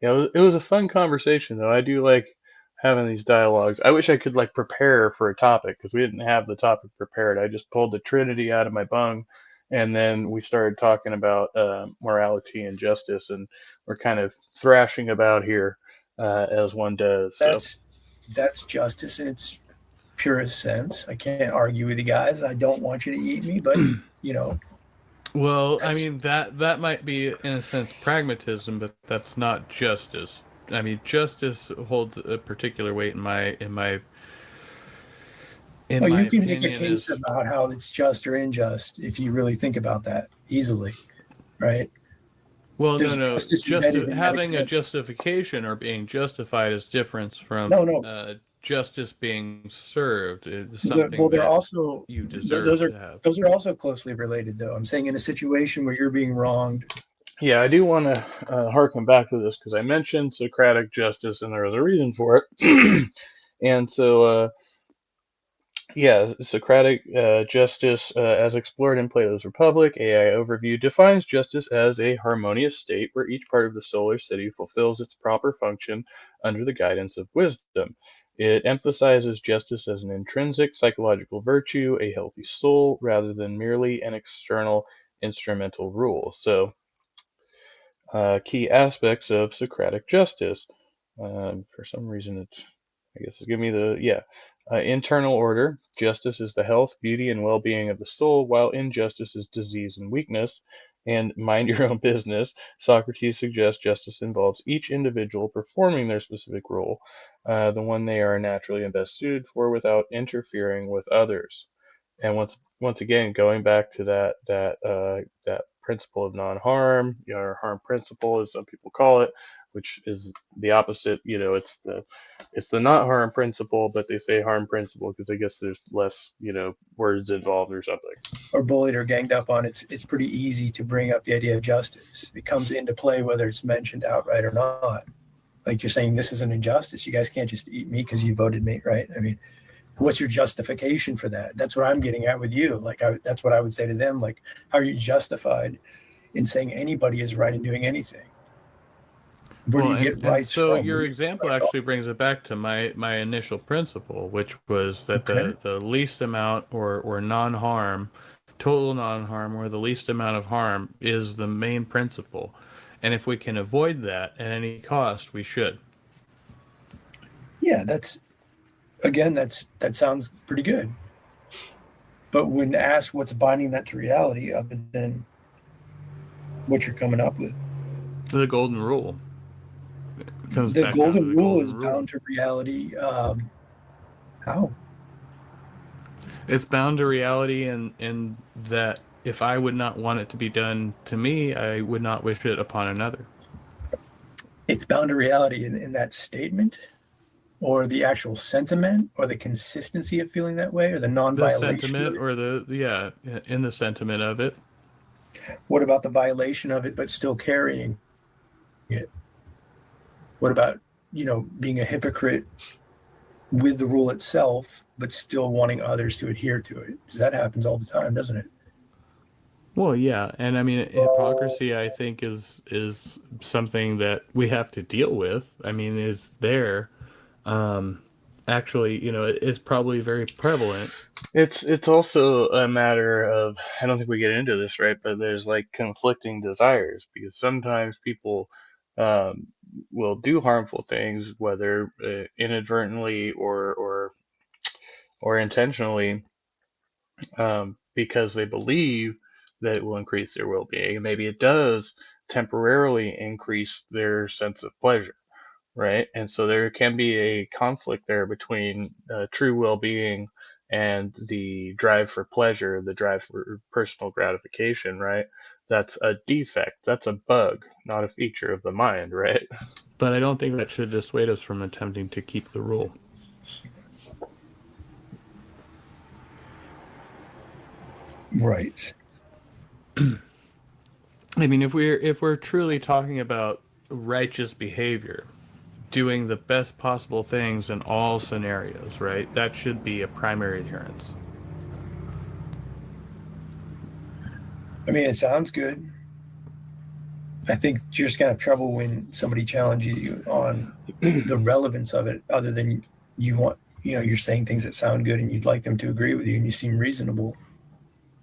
yeah, it was a fun conversation, though. I do like having these dialogues. I wish I could, like, prepare for a topic, because we didn't have the topic prepared. I just pulled the Trinity out of my bung, and then we started talking about morality and justice, and we're kind of thrashing about here, as one does. That's justice in its purest sense. I can't argue with you guys. I don't want you to eat me, but, Well, I mean, that might be, in a sense, pragmatism, but that's not justice. I mean, justice holds a particular weight in my you can make a case about how it's just or unjust if you really think about that easily, right? Well, no. Having a justification or being justified is different from justice being served. Is something they're also you deserve to have. Those are also closely related, though. I'm saying in a situation where you're being wronged. Yeah, I do want to harken back to this, because I mentioned Socratic justice, and there was a reason for it. And so Yeah, Socratic justice, as explored in Plato's Republic, AI Overview, defines justice as a harmonious state where each part of the solar city fulfills its proper function under the guidance of wisdom. It emphasizes justice as an intrinsic psychological virtue, a healthy soul, rather than merely an external instrumental rule. So, key aspects of Socratic justice. For some reason, I guess, give me internal order. Justice is the health, beauty, and well being of the soul, while injustice is disease and weakness. And mind your own business. Socrates suggests justice involves each individual performing their specific role, the one they are naturally and best suited for, without interfering with others. And once again, going back to that principle of non-harm, or harm principle, as some people call it, which is the opposite. It's the not harm principle, but they say harm principle because I guess there's less words involved or something. Or bullied or ganged up on, it's pretty easy to bring up the idea of justice. It comes into play whether it's mentioned outright or not. Like you're saying, this is an injustice. You guys can't just eat me because you voted me, right? I mean, what's your justification for that? That's what I'm getting at with you. Like, that's what I would say to them. Like, how are you justified in saying anybody is right in doing anything? Where do you get rights so from? your example actually brings it back to my initial principle, which was that Okay. the least amount or non-harm, total non-harm, or the least amount of harm is the main principle. And if we can avoid that at any cost, we should. Yeah, that sounds pretty good. But when asked what's binding that to reality, other than what you're coming up with, The golden rule. It comes the back down to golden the rule golden is rule. bound to reality. How? It's bound to reality in that if I would not want it to be done to me, I would not wish it upon another. It's bound to reality in that statement, or the actual sentiment, or the consistency of feeling that way, or the The non-violation of sentiment it. or in the sentiment of it. What about the violation of it, but still carrying it? What about, being a hypocrite with the rule itself, but still wanting others to adhere to it? Because that happens all the time, doesn't it? Well, yeah, and I mean hypocrisy I think is something that we have to deal with. I mean, it's there. Um Actually, it's probably very prevalent. It's also a matter of, I don't think we get into this, right, but there's like conflicting desires because sometimes people um, will do harmful things, whether inadvertently or intentionally, because they believe that it will increase their well-being, and maybe it does temporarily increase their sense of pleasure, right? And so there can be a conflict there between true well-being and the drive for pleasure, the drive for personal gratification, right? That's a defect. That's a bug, not a feature of the mind, right? But I don't think that should dissuade us from attempting to keep the rule. Right. I mean, if we're truly talking about righteous behavior, doing the best possible things in all scenarios, right? That should be a primary adherence. I mean, it sounds good. I think you're just gonna have trouble when somebody challenges you on the relevance of it, other than you're saying things that sound good and you'd like them to agree with you and you seem reasonable.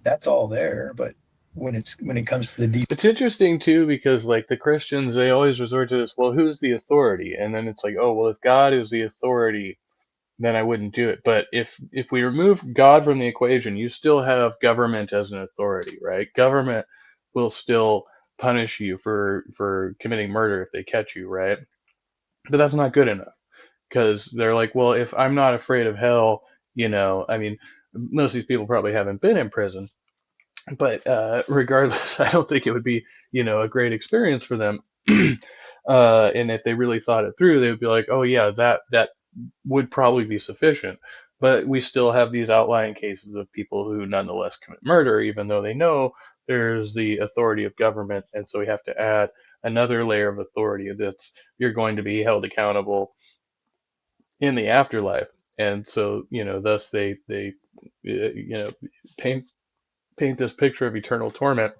That's all there. But when it comes to the deep, It's interesting too because like the Christians, they always resort to this, well, who's the authority? And then it's like, oh, well, if God is the authority, then I wouldn't do it. But if we remove God from the equation, you still have government as an authority, right? Government will still punish you for committing murder if they catch you, right? But that's not good enough because they're like, well, if I'm not afraid of hell, I mean, most of these people probably haven't been in prison, but regardless, I don't think it would be, a great experience for them. And if they really thought it through, they would be like, oh yeah, that would probably be sufficient. But we still have these outlying cases of people who nonetheless commit murder, even though they know there's the authority of government. And so we have to add another layer of authority that's you're going to be held accountable in the afterlife. and so thus they paint this picture of eternal torment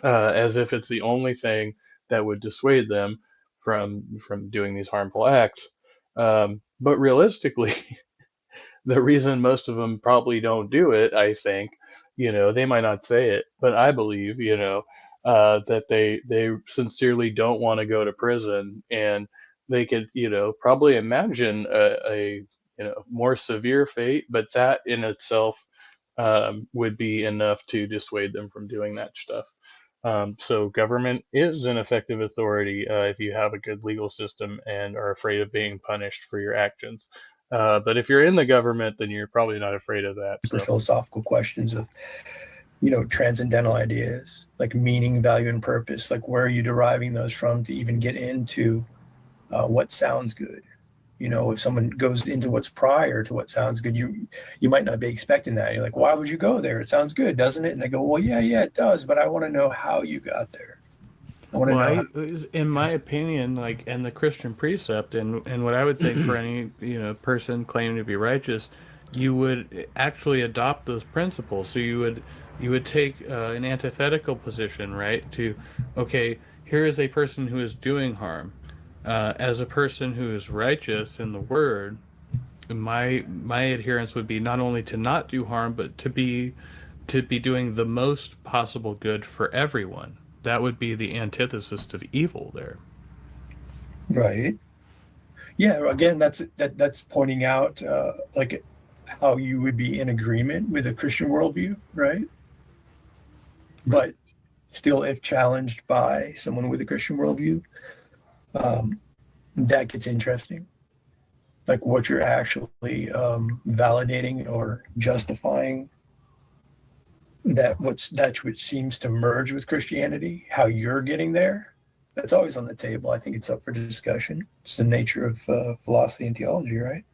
as if it's the only thing that would dissuade them from doing these harmful acts. But realistically, the reason most of them probably don't do it, I think, they might not say it, but I believe, that they sincerely don't want to go to prison, and they could, probably imagine a more severe fate, but that in itself would be enough to dissuade them from doing that stuff. So government is an effective authority if you have a good legal system and are afraid of being punished for your actions. But if you're in the government, then you're probably not afraid of that. super So philosophical questions of, transcendental ideas like meaning, value, and purpose. Like, where are you deriving those from to even get into what sounds good? If someone goes into what's prior to what sounds good, you might not be expecting that. You're like, why would you go there? It sounds good, doesn't it? And they go, well, yeah, it does, but I want to know how you got there. I want to Well, know. in my opinion, like, and the Christian precept, and what I would think for any person claiming to be righteous, you would actually adopt those principles. So you would take an antithetical position, right? To, okay, here is a person who is doing harm. As a person who is righteous in the Word, my adherence would be not only to not do harm, but to be doing the most possible good for everyone. That would be the antithesis to the evil there. Right. Yeah. Again, that's pointing out like how you would be in agreement with a Christian worldview, right? But still, if challenged by someone with a Christian worldview, that gets interesting. Like, what you're actually validating or justifying, that which seems to merge with Christianity, how you're getting there. That's always on the table. I think it's up for discussion. It's the nature of philosophy and theology, right?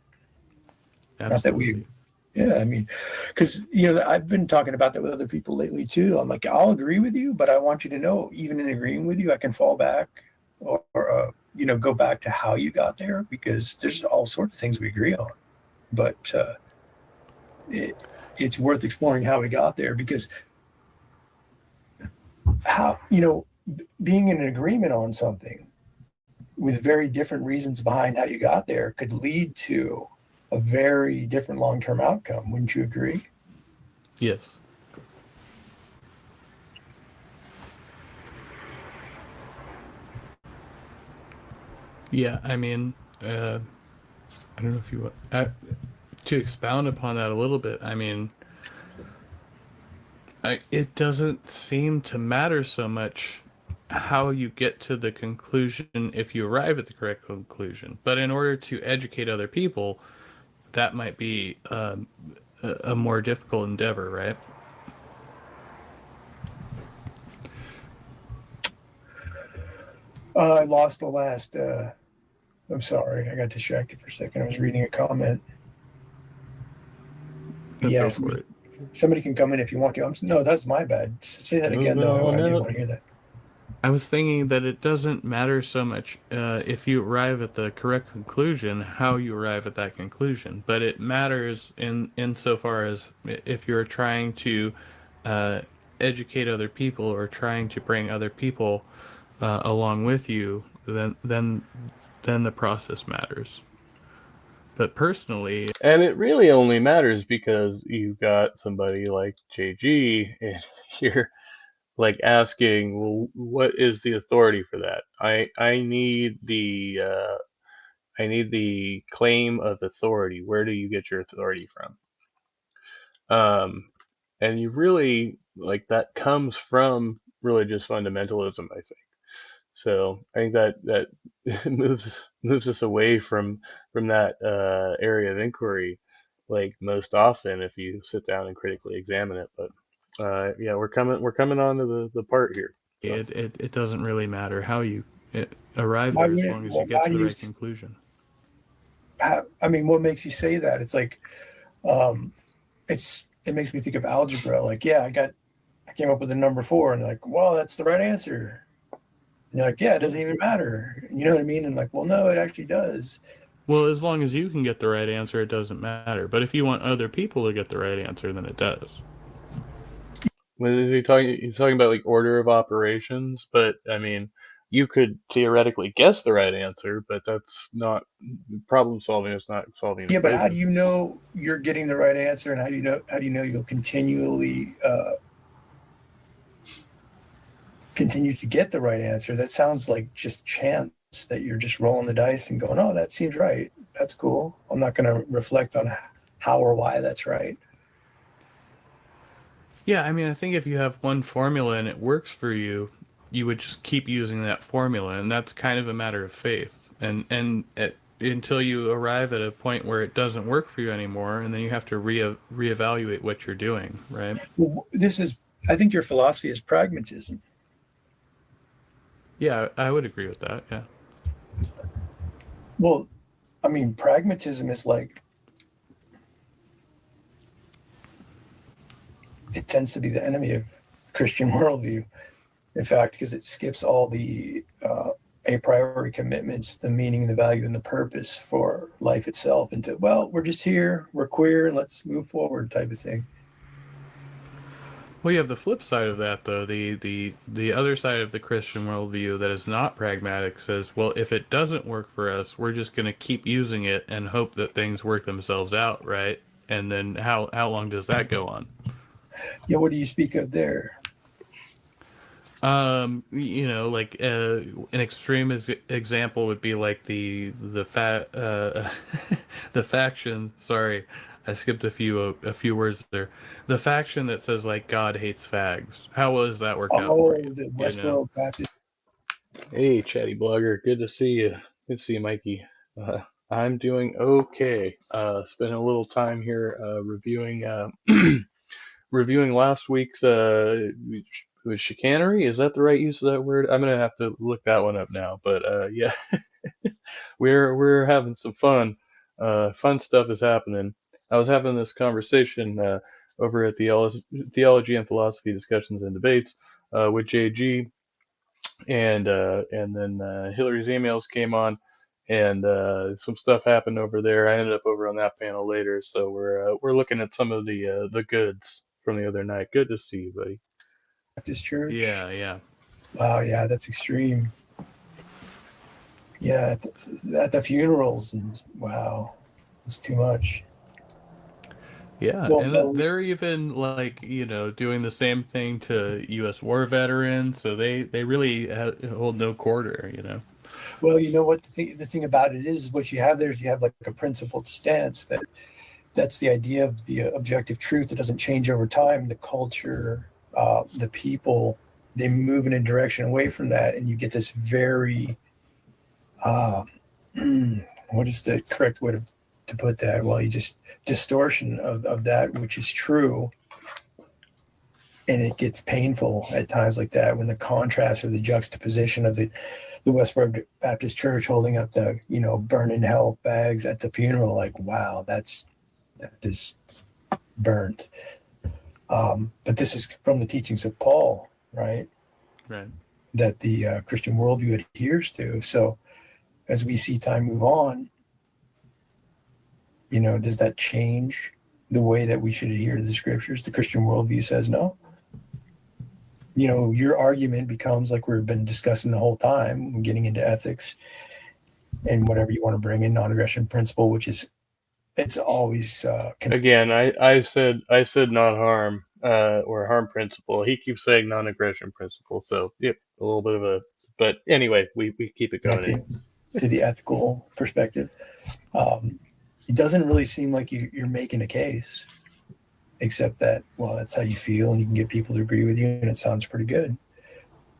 Absolutely. Not that we, yeah, I mean, because I've been talking about that with other people lately too. I'm like, I'll agree with you, but I want you to know, even in agreeing with you, I can fall back or go back to how you got there, because there's all sorts of things we agree on, but it's worth exploring how we got there, because how being in agreement on something with very different reasons behind how you got there could lead to a very different long-term outcome. Wouldn't you agree? Yes. Yeah, I mean, I don't know if you want to expound upon that a little bit. I mean, it doesn't seem to matter so much how you get to the conclusion if you arrive at the correct conclusion. But in order to educate other people, that might be a more difficult endeavor, right? I lost the last. I'm sorry, I got distracted for a second. I was reading a comment. Yes, Go for it. somebody can come in if you want to. No, that's my bad. Say that again, though. I didn't want to hear that. I was thinking that it doesn't matter so much if you arrive at the correct conclusion, how you arrive at that conclusion, but it matters insofar as if you're trying to educate other people or trying to bring other people along with you, then the process matters. But personally, and it really only matters because you've got somebody like JG in here, like, asking, well, what is the authority for that? I need the claim of authority. Where do you get your authority from? And you really, like, that comes from religious fundamentalism, I think. So I think that moves us away from that area of inquiry, like, most often, if you sit down and critically examine it. But yeah, we're coming on to the part here. So. it doesn't really matter how you arrive Why there as would long as why you get to do the you? right conclusion. I mean, what makes you say that? It's like, it makes me think of algebra. Like, yeah, I came up with the number 4, and like, well, that's the right answer. And you're like, yeah, it doesn't even matter. You know what I mean? And like, well, no, it actually does. Well, as long as you can get the right answer, it doesn't matter. But if you want other people to get the right answer, then it does. He's talking about like order of operations, but I mean, you could theoretically guess the right answer, but that's not problem solving. It's not solving an Yeah, but how do equation. you know you're getting the right answer, and how do you know you'll continually continue to get the right answer? That sounds like just chance, that you're just rolling the dice and going, "Oh, that seems right. That's cool." I'm not going to reflect on how or why that's right. Yeah, I mean, I think if you have one formula and it works for you, you would just keep using that formula, and that's kind of a matter of faith. Until you arrive at a point where it doesn't work for you anymore, and then you have to reevaluate what you're doing, right? Well, I think your philosophy is pragmatism. Yeah, I would agree with that. Yeah. Well, I mean, pragmatism is like, it tends to be the enemy of Christian worldview. In fact, because it skips all the a priori commitments, the meaning, the value, and the purpose for life itself into, well, we're just here, we're queer, let's move forward type of thing. Well, you have the flip side of that, though. The other side of the Christian worldview that is not pragmatic says, well, if it doesn't work for us, we're just going to keep using it and hope that things work themselves out, right? And then how long does that go on? Yeah, what do you speak of there? Like an extreme example would be like the faction. Sorry, I skipped a few words there. The faction that says like God hates fags. How does that work out for Oh, you? the You know? Westboro Baptist. Hey, chatty blogger, good to see you. Good to see you, Mikey. Uh, I'm doing okay. Spending a little time here reviewing reviewing last week's was chicanery. Is that the right use of that word? I'm gonna have to look that one up now. But yeah, we're having some fun. Fun stuff is happening. I was having this conversation over at the Theology and Philosophy Discussions and Debates with JG, and then Hillary's emails came on, and some stuff happened over there. I ended up over on that panel later, so we're looking at some of the goods from the other night. Good to see you, buddy. Church. Yeah, yeah. Wow, yeah, that's extreme. Yeah, at the funerals, and wow, it's too much. Yeah, Well, and no, they're even like, doing the same thing to U.S. war veterans, so they really hold no quarter. well, you know what the thing about it is what you have there is you have like a principled stance that's the idea of the objective truth that doesn't change over time. The culture, the people, they move in a direction away from that, and you get this very uh, what is the correct way to put that? Well, you just distortion of that which is true, and it gets painful at times like that when the contrast or the juxtaposition of the Westboro Baptist Church holding up the burning hell bags at the funeral, like wow, that is burnt. But this is from the teachings of Paul, right? Right. That the Christian worldview adheres to. So as we see time move on, does that change the way that we should adhere to the scriptures? The Christian worldview says no. Your argument becomes like we've been discussing the whole time, getting into ethics and whatever you want to bring in, non-aggression principle, which is it's always Again, I said not harm or harm principle. He keeps saying non-aggression principle. So yep, a little bit of a. But anyway, we keep it going. Anyway. to the ethical perspective. It doesn't really seem like you're making a case, except that, well, that's how you feel, and you can get people to agree with you, and it sounds pretty good.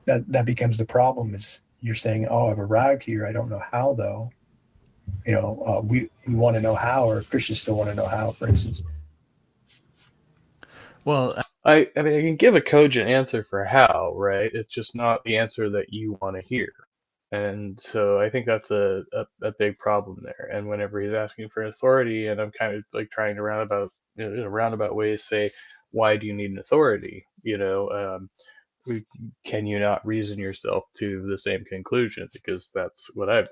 That becomes the problem. Is you're saying, "Oh, I've arrived here. I don't know how, though." We want to know how, or Christians still want to know how, for instance. Well, I mean, I can give a cogent answer for how, right? It's just not the answer that you want to hear. And so I think that's a big problem there. And whenever he's asking for authority, and I'm kind of like trying to in a roundabout way say, why do you need an authority? Can you not reason yourself to the same conclusion? Because that's what I've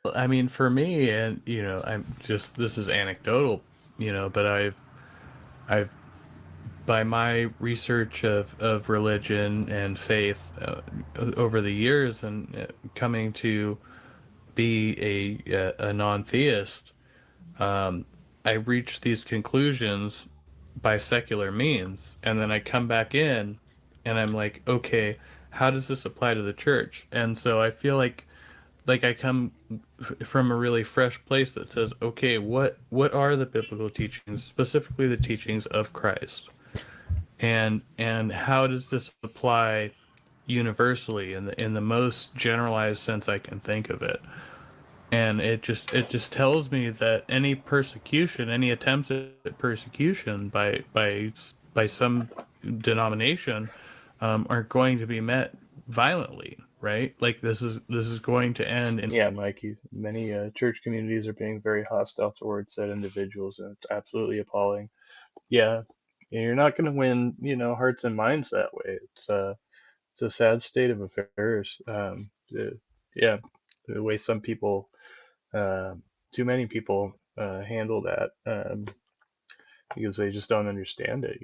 done. I mean, for me, and this is anecdotal, but I've by my research of religion and faith over the years and coming to be a non-theist, I reach these conclusions by secular means, and then I come back in, and I'm like, okay, how does this apply to the church? And so I feel like I come from a really fresh place that says, okay, what are the biblical teachings, specifically the teachings of Christ, and how does this apply universally in the most generalized sense I can think of it? And it just tells me that any persecution, any attempts at persecution by some denomination, are going to be met violently, right? Like this is going to end in. Yeah, Mikey, many church communities are being very hostile towards said individuals, and it's absolutely appalling. Yeah, you're not going to win, hearts and minds that way. It's a sad state of affairs. Yeah, the way some people, uh, too many people, handle that, because they just don't understand it.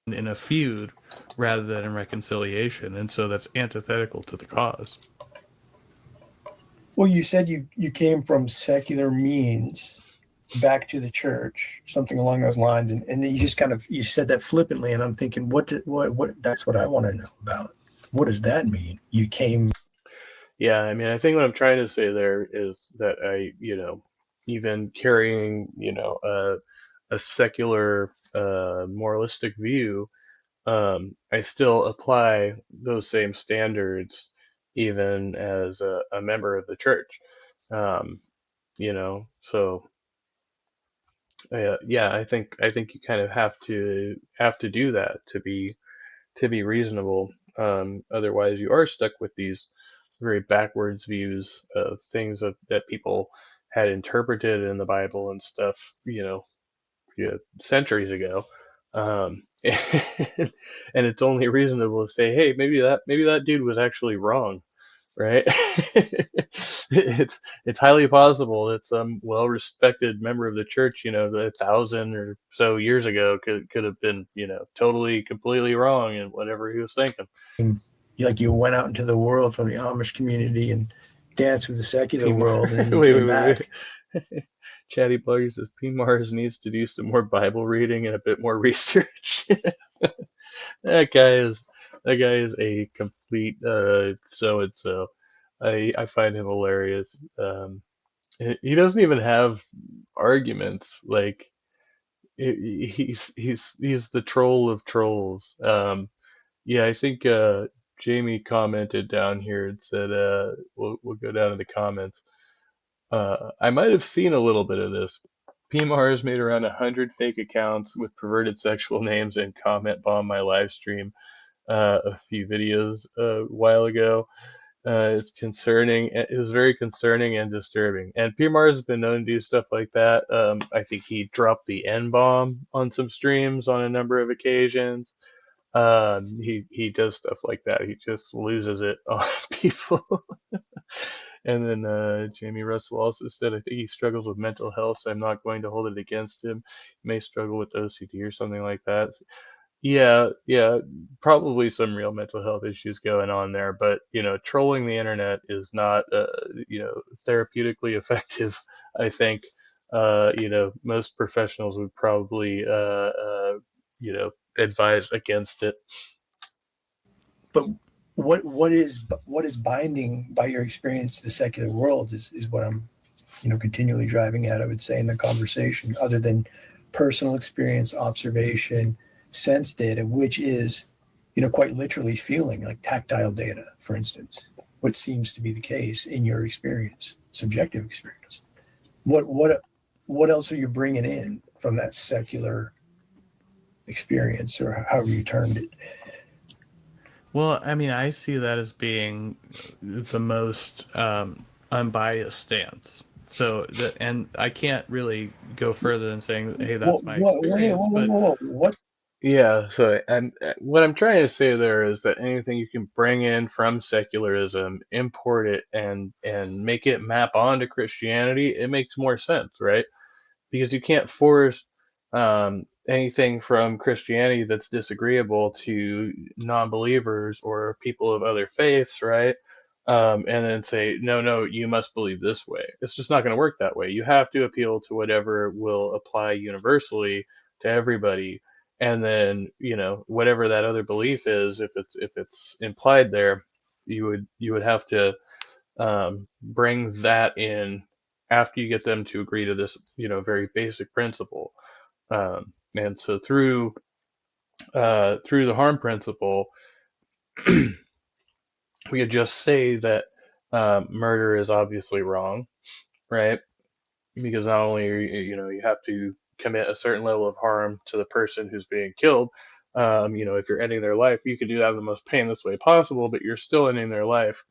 in a feud rather than in reconciliation, and so that's antithetical to the cause. Well, you said you came from secular means back to the church, something along those lines, and then you said that flippantly, and I'm thinking, what that's what I want to know about. What does that mean? You came. Yeah, I mean, I think what I'm trying to say there is that even carrying, a secular, moralistic view, I still apply those same standards even as a member of the church. Um, so yeah, I think you kind of have to do that to be reasonable. Otherwise, you are stuck with these very backwards views of things that people had interpreted in the Bible and stuff, centuries ago. And it's only reasonable to say, hey, maybe that dude was actually wrong, right? It's highly possible that some well-respected member of the church, a thousand or so years ago, could have been, totally, completely wrong in whatever he was thinking. You went out into the world from the Amish community and danced with the secular P. world, and then you Wait, came back. Chatty Bugger says P. Mars needs to do some more Bible reading and a bit more research. That guy is a complete so and so. I find him hilarious. He doesn't even have arguments. Like he's the troll of trolls. Yeah, I think Jamie commented down here and said we'll go down to the comments. I might have seen a little bit of this. PMR has made around 100 fake accounts with perverted sexual names and comment bomb my live stream a few videos a while ago. It's concerning. It was very concerning and disturbing. And PMR has been known to do stuff like that. I think he dropped the N bomb on some streams on a number of occasions. He does stuff like that. He just loses it on people. And then Jamie Russell also said, I think he struggles with mental health, so I'm not going to hold it against him. He may struggle with OCD or something like that. Yeah, probably some real mental health issues going on there, but trolling the internet is not therapeutically effective. I think most professionals would probably advise against it. But what is binding by your experience to the secular world is what I'm continually driving at, I would say, in the conversation, other than personal experience, observation, sense data, which is quite literally feeling, like tactile data, for instance, what seems to be the case in your experience, subjective experience. What else are you bringing in from that secular experience, or however you termed it? Well, I mean, I see that as being the most unbiased stance. So, and I can't really go further than saying, "Hey, that's my experience." But what Yeah, so what I'm trying to say there is that anything you can bring in from secularism, import it, and make it map onto Christianity, it makes more sense, right? Because you can't force anything from Christianity that's disagreeable to non-believers or people of other faiths, right? And then say, no, no, you must believe this way. It's just not going to work that way. You have to appeal to whatever will apply universally to everybody, and then whatever that other belief is, if it's implied there, you would have to bring that in after you get them to agree to this, very basic principle. And so through the harm principle, we could just say that murder is obviously wrong, right? Because not only you have to commit a certain level of harm to the person who's being killed. If you're ending their life, you could do that in the most painless way possible, but you're still ending their life,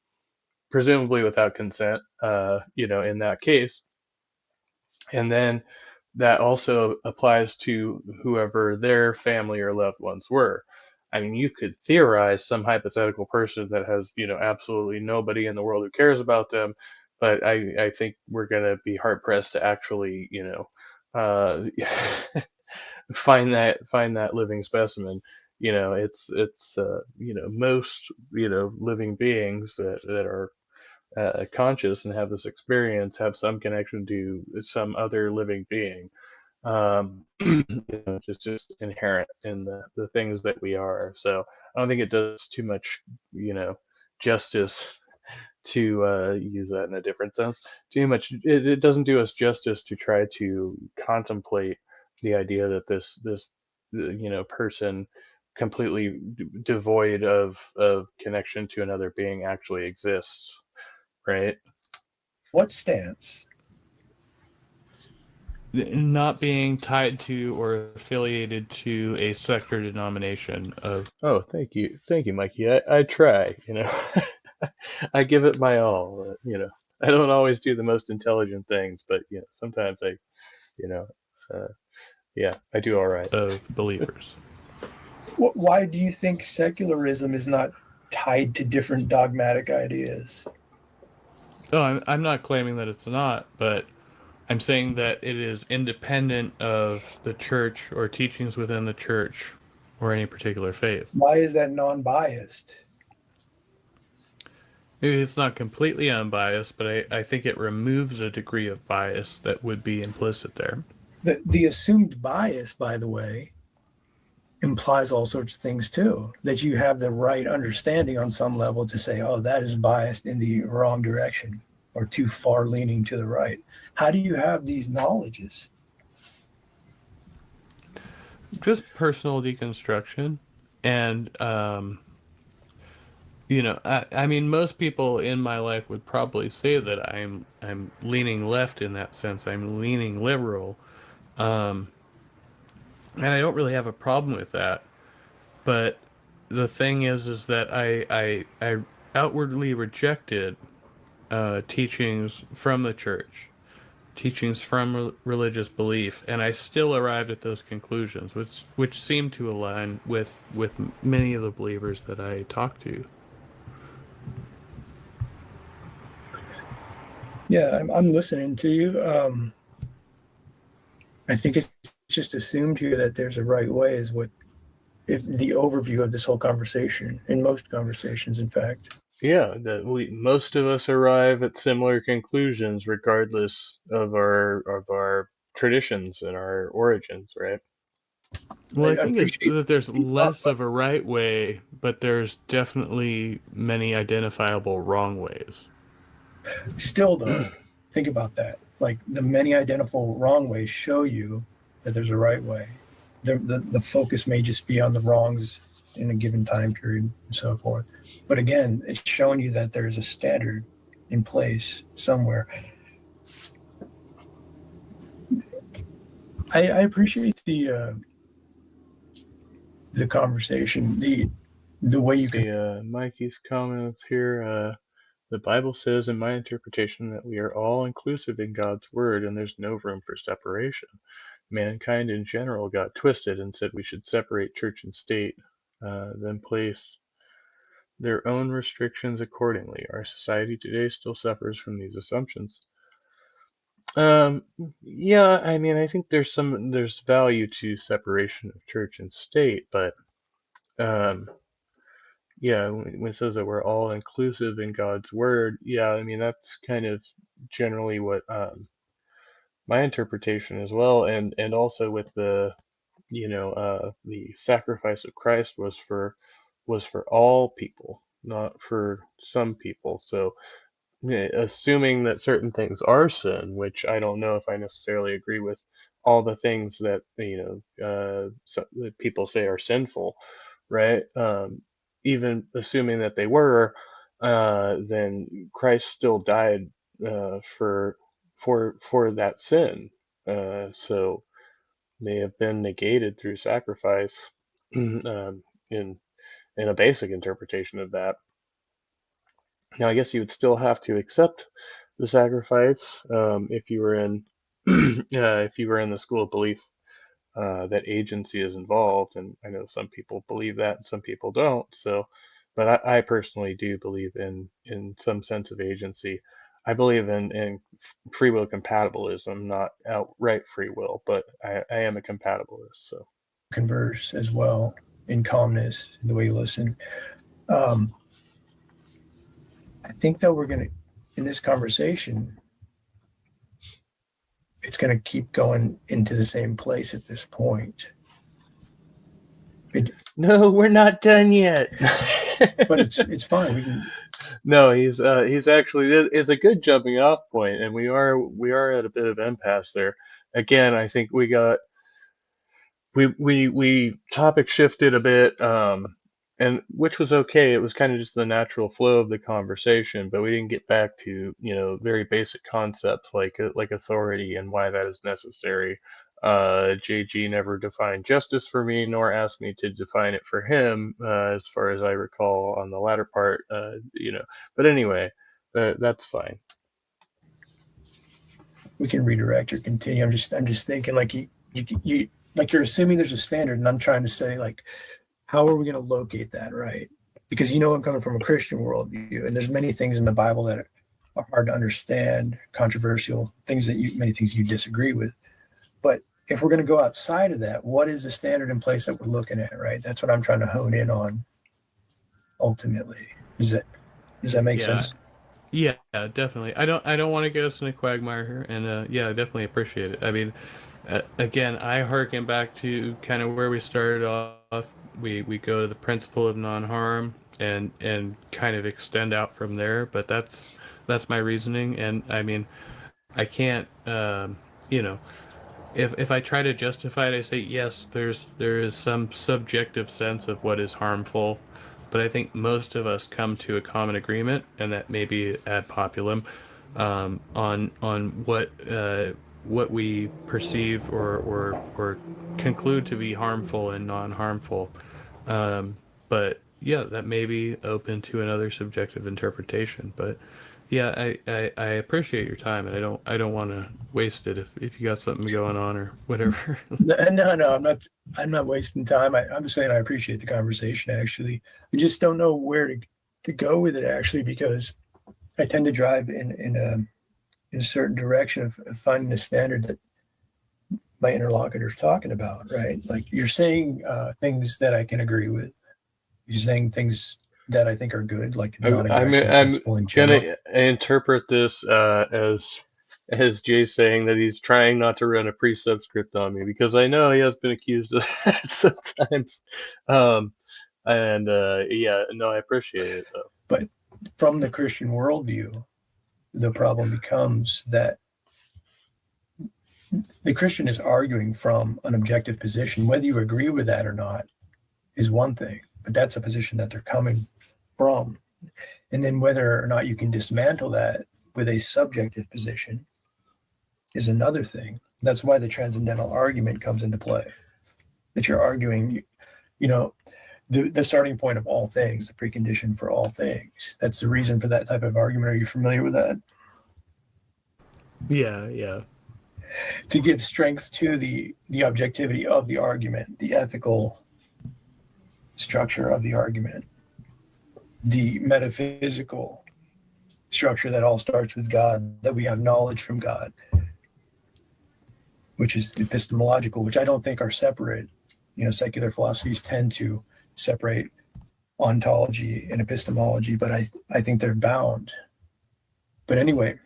presumably without consent. In that case, and then that also applies to whoever their family or loved ones were. I mean, you could theorize some hypothetical person that has, absolutely nobody in the world who cares about them, but I think we're going to be hard pressed to actually, find that living specimen. Most, living beings that are conscious and have this experience have some connection to some other living being. Just inherent in the things that we are. So I don't think it does too much, justice to use that in a different sense. Too much, it doesn't do us justice to try to contemplate the idea that this person completely devoid of connection to another being actually exists, right? What stance? Not being tied to or affiliated to a sect or denomination of. Oh, thank you, Mikey. I try, I give it my all. I don't always do the most intelligent things, but sometimes you know, uh, yeah, I do all right. Of believers. Why do you think secularism is not tied to different dogmatic ideas? Oh, I'm not claiming that it's not, but I'm saying that it is independent of the church or teachings within the church or any particular faith. Why is that non-biased? It's not completely unbiased, but I think it removes a degree of bias that would be implicit there. The assumed bias, by the way, implies all sorts of things too. That you have the right understanding on some level to say, oh, that is biased in the wrong direction or too far leaning to the right. How do you have these knowledges? Just personal deconstruction. And, I mean, most people in my life would probably say that I'm leaning left in that sense. I'm leaning liberal. And I don't really have a problem with that. But the thing is that I outwardly rejected teachings from the church, teachings from religious belief, and I still arrived at those conclusions, which seem to align with many of the believers that I talk to. Yeah, I'm listening to you. I think it's just assumed here that there's a right way is what if the overview of this whole conversation, in most conversations, in fact. Yeah, that most of us arrive at similar conclusions regardless of our traditions and our origins, right? Well, I think it's appreciate that there's you talk less of a right way, but there's definitely many identifiable wrong ways. still though, think about that. Like the many identifiable wrong ways show you that there's a right way. The focus may just be on the wrongs in a given time period and so forth. But again, it's showing you that there's a standard in place somewhere. I appreciate the conversation, the way you can. See, Mikey's comments here. The Bible says, in my interpretation, that we are all inclusive in God's word, and there's no room for separation. mankind in general got twisted and said we should separate church and state, then place their own restrictions accordingly. Our society today still suffers from these assumptions. Um, yeah, I mean, I think there's value to separation of church and state, but um, yeah, when it says that we're all inclusive in God's word, yeah, I mean that's kind of generally what my interpretation as well, and also with the the sacrifice of Christ was for all people, not for some people. So yeah, assuming that certain things are sin, which I don't know if I necessarily agree with all the things that that people say are sinful, right? Even assuming that they were, then Christ still died for that sin. So they have been negated through sacrifice in a basic interpretation of that. Now, I guess you would still have to accept the sacrifice if you were in if you were in the school of belief that agency is involved, and I know some people believe that and some people don't. So, but I personally do believe in some sense of agency. I believe in free will compatibilism, not outright free will, but I am a compatibilist. So Converse as well in calmness, in the way you listen. I think that we're going to, in this conversation, it's going to keep going into the same place at this point. No, we're not done yet. But it's fine. We can. No, he's actually it's a good jumping off point, and we are at a bit of impasse there. Again, I think we topic shifted a bit, and which was okay. It was kind of just the natural flow of the conversation, but we didn't get back to very basic concepts like authority and why that is necessary. JG never defined justice for me, nor asked me to define it for him, as far as I recall on the latter part. But anyway, that's fine. We can redirect or continue. I'm just thinking like you like you're assuming there's a standard, and I'm trying to say like, how are we going to locate that, right? Because I'm coming from a Christian worldview, and there's many things in the Bible that are hard to understand, controversial things many things you disagree with. But if we're going to go outside of that, what is the standard in place that we're looking at, right? That's what I'm trying to hone in on. Ultimately, does that make sense? Yeah, definitely. I don't want to get us in a quagmire here, and yeah, I definitely appreciate it. I mean, again, I harken back to kind of where we started off. We go to the principle of non-harm and kind of extend out from there. But that's my reasoning, and I mean, I can't, if I try to justify it, I say yes, there is some subjective sense of what is harmful, but I think most of us come to a common agreement, and that may be ad populum, on what we perceive or conclude to be harmful and non-harmful. But yeah, that may be open to another subjective interpretation. But yeah, I appreciate your time, and I don't want to waste it if you got something going on or whatever. No, I'm not wasting time. I'm saying I appreciate the conversation. Actually, I just don't know where to go with it. Actually, because I tend to drive in a certain direction of finding a standard that my interlocutor is talking about. Right? Like you're saying things that I can agree with. You're saying things that I think are good, like I'm gonna interpret this as Jay saying that he's trying not to run a pre-subscript on me, because I know he has been accused of that sometimes. Yeah, no, I appreciate it though. But from the Christian worldview, the problem becomes that the Christian is arguing from an objective position. Whether you agree with that or not is one thing, but that's a position that they're coming from. And then whether or not you can dismantle that with a subjective position is another thing. That's why the transcendental argument comes into play. That you're arguing, the starting point of all things, the precondition for all things. That's the reason for that type of argument. Are you familiar with that? Yeah. to give strength to the objectivity of the argument, the ethical structure of the argument, the metaphysical structure that all starts with God, that we have knowledge from God, which is epistemological, which I don't think are separate. Secular philosophies tend to separate ontology and epistemology, but I think they're bound. But anyway,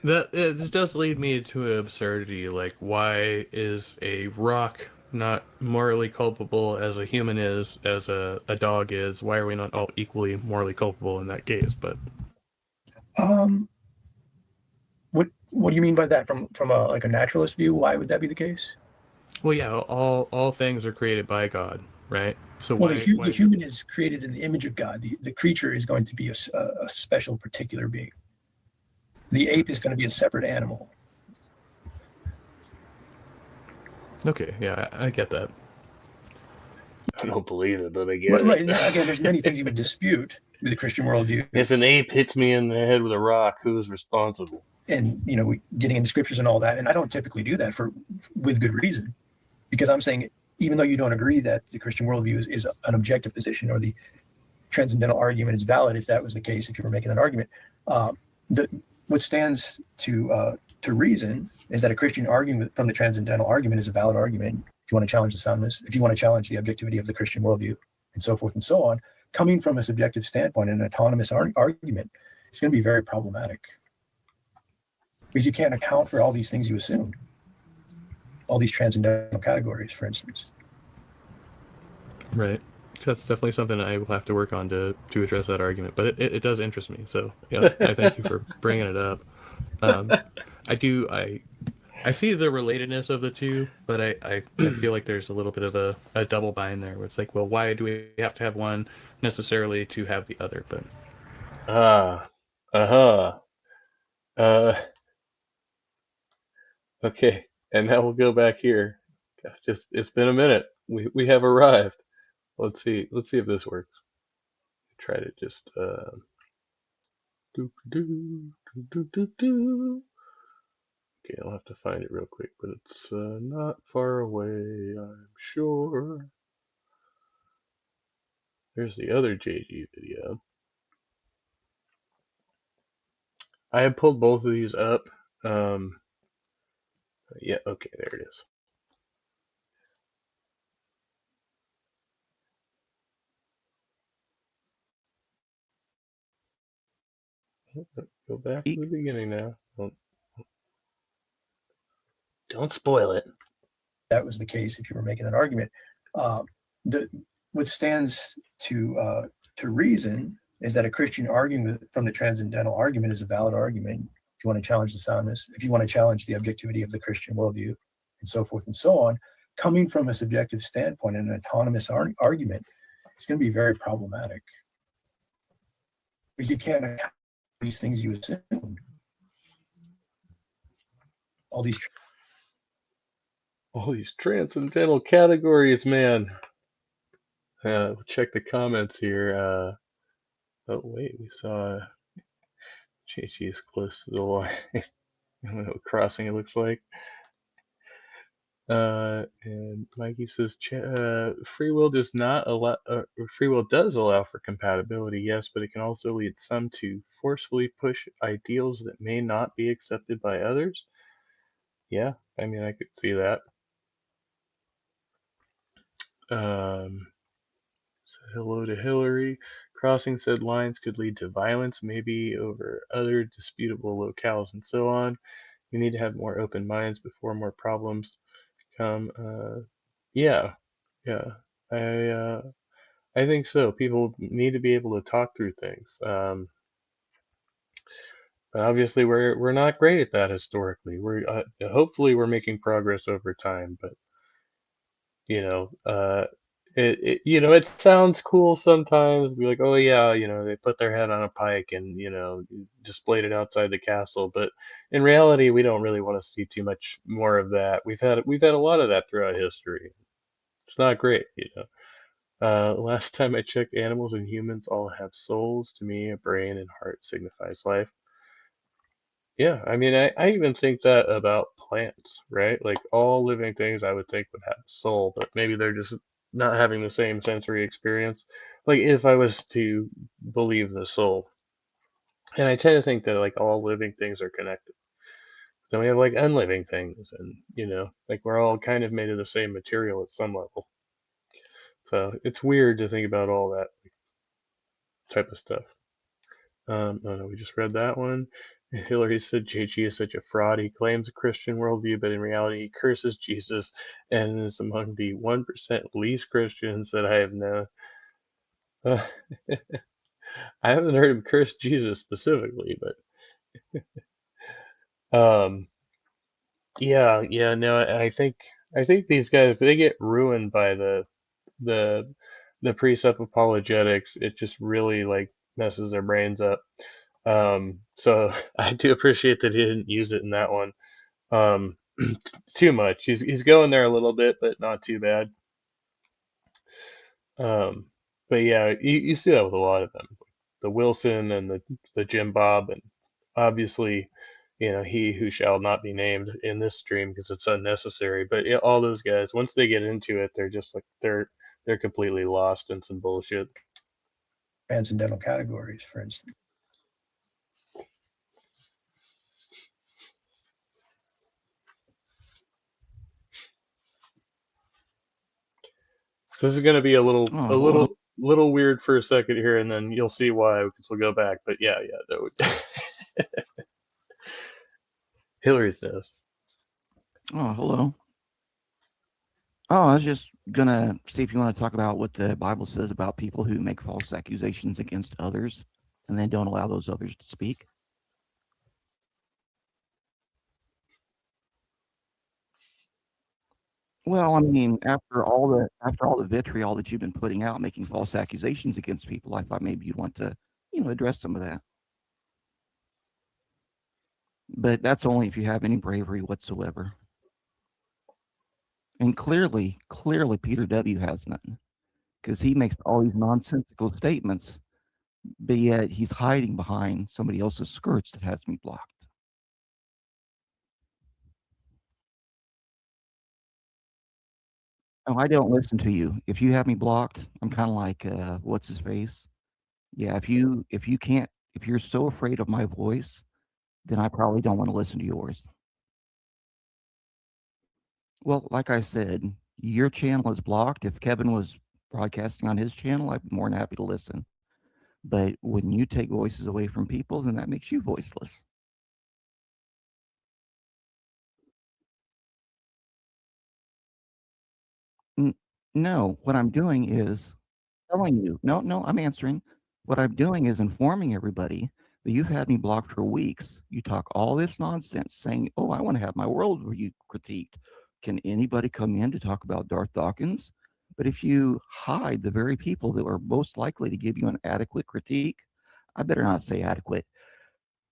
That it does lead me to an absurdity. Like, why is a rock not morally culpable as a human is, as a dog is? Why are we not all equally morally culpable in that case? But what do you mean by that? From a naturalist view, why would that be the case? well, yeah, all things are created by God, right? So Well, why the human is created in the image of God. The creature is going to be a special, particular being. The ape is going to be a separate animal. Okay, yeah, I get that. I don't believe it, but I get Right. it. Again, there's many things you would dispute with the Christian worldview. If an ape hits me in the head with a rock, who's responsible? And getting into scriptures and all that, and I don't typically do that with good reason, because I'm saying, even though you don't agree that the Christian worldview is an objective position, or the transcendental argument is valid, if that was the case, if you were making an argument, what stands to reason is that a Christian argument from the transcendental argument is a valid argument. If you want to challenge the soundness, if you want to challenge the objectivity of the Christian worldview, and so forth and so on, coming from a subjective standpoint, an autonomous argument, it's going to be very problematic, because you can't account for all these things you assumed, all these transcendental categories, for instance. Right. That's definitely something I will have to work on to address that argument. But it does interest me. So yeah, I thank you for bringing it up. I see the relatedness of the two, but I feel like there's a little bit of a double bind there, where it's like, well, why do we have to have one necessarily to have the other? But Okay, and now we'll go back here. Gosh, it's been a minute. We have arrived. Let's see if this works. Try to just Okay, I'll have to find it real quick, but it's not far away, I'm sure. There's the other JG video. I have pulled both of these up. Yeah, okay, there it is. Go back to the beginning now. Don't spoil it. That was the case if you were making an argument. What stands to reason is that a Christian argument from the transcendental argument is a valid argument. If you want to challenge the soundness, if you want to challenge the objectivity of the Christian worldview, and so forth and so on, coming from a subjective standpoint and an autonomous argument, it's going to be very problematic, because you can't account for these things you assume. All these transcendental categories, man. We'll check the comments here. Oh wait, we saw JG is close to the line. I don't know what crossing it looks like. And Mikey says free will does not allow. Free will does allow for compatibility, yes, but it can also lead some to forcefully push ideals that may not be accepted by others. Yeah, I mean, I could see that. So hello to Hillary. Crossing said lines could lead to violence, maybe over other disputable locales and so on. We need to have more open minds before more problems come. Yeah. I think so. People need to be able to talk through things. But obviously, we're not great at that historically. Hopefully we're making progress over time, but it sounds cool sometimes. Be like, oh yeah, they put their head on a pike and displayed it outside the castle. But in reality, we don't really want to see too much more of that. We've had a lot of that throughout history. It's not great. Last time I checked, animals and humans all have souls. To me, a brain and heart signifies life. Yeah, I mean, I even think that about plants, right? Like all living things I would think would have a soul, but maybe they're just not having the same sensory experience. Like if I was to believe the soul, and I tend to think that like all living things are connected. Then we have like unliving things, and like we're all kind of made of the same material at some level. So it's weird to think about all that type of stuff. Oh no, we just read that one. Hillary said JG is such a fraud. He claims a Christian worldview, but in reality, he curses Jesus and is among the 1% least Christians that I have known. Uh, I haven't heard him curse Jesus specifically, but yeah, no, I think these guys they get ruined by the the precept apologetics. It just really like messes their brains up. So I do appreciate that he didn't use it in that one. Um, too much. He's going there a little bit, but not too bad. Um, but yeah, you see that with a lot of them, the Wilson and the Jim Bob, and obviously, he who shall not be named in this stream because it's unnecessary. But yeah, all those guys, once they get into it, they're just like they're completely lost in some bullshit. Transcendental categories, for instance. So this is going to be a little Oh, a hello. little weird for a second here, and then you'll see why because we'll go back. But yeah, that would Hillary's nose. Oh, hello. Oh, I was just gonna see if you want to talk about what the Bible says about people who make false accusations against others and then don't allow those others to speak. Well, I mean, after all the vitriol that you've been putting out, making false accusations against people, I thought maybe you'd want to, address some of that. But that's only if you have any bravery whatsoever. And clearly, Peter W. has none because he makes all these nonsensical statements, but yet he's hiding behind somebody else's skirts that has me blocked. Oh, I don't listen to you. If you have me blocked, I'm kind of like what's his face? Yeah, if you're so afraid of my voice, then I probably don't want to listen to yours. Well, like I said, your channel is blocked. If Kevin was broadcasting on his channel, I'd be more than happy to listen. But when you take voices away from people, then that makes you voiceless. No, what I'm doing is telling you. No, I'm answering. What I'm doing is informing everybody that you've had me blocked for weeks. You talk all this nonsense saying, "Oh, I want to have my worldview critiqued." Can anybody come in to talk about Darth Dawkins? But if you hide the very people that are most likely to give you an adequate critique, I better not say adequate.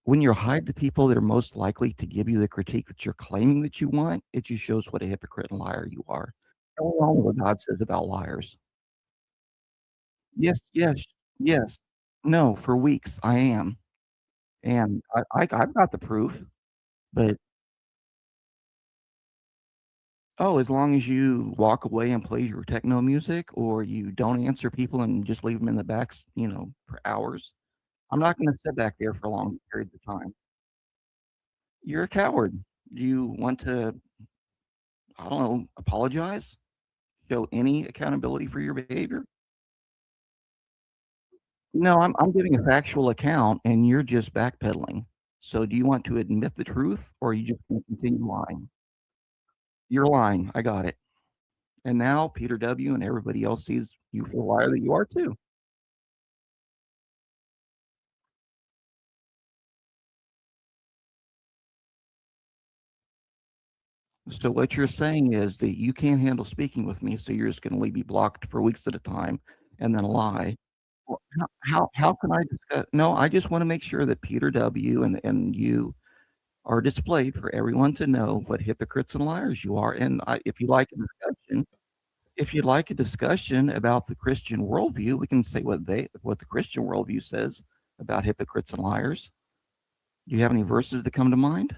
When you hide the people that are most likely to give you the critique that you're claiming that you want, it just shows what a hypocrite and liar you are. And we all know what God says about liars. Yes, yes, yes. No, for weeks, I am, and I've got the proof, but oh, as long as you walk away and play your techno music or you don't answer people and just leave them in the backs, for hours, I'm not gonna sit back there for long periods of time. You're a coward. Do you want to, I don't know, apologize? Show any accountability for your behavior? No, I'm giving a factual account, and you're just backpedaling. So do you want to admit the truth, or are you just gonna continue lying? You're lying. I got it. And now Peter W. and everybody else sees you for the liar that you are too. So what you're saying is that you can't handle speaking with me, so you're just going to leave me blocked for weeks at a time and then lie. Well, how can I discuss? No, I just want to make sure that Peter W. and you are displayed for everyone to know what hypocrites and liars you are. And if you like a discussion, if you'd like a discussion about the Christian worldview, we can say what the Christian worldview says about hypocrites and liars. Do you have any verses that come to mind?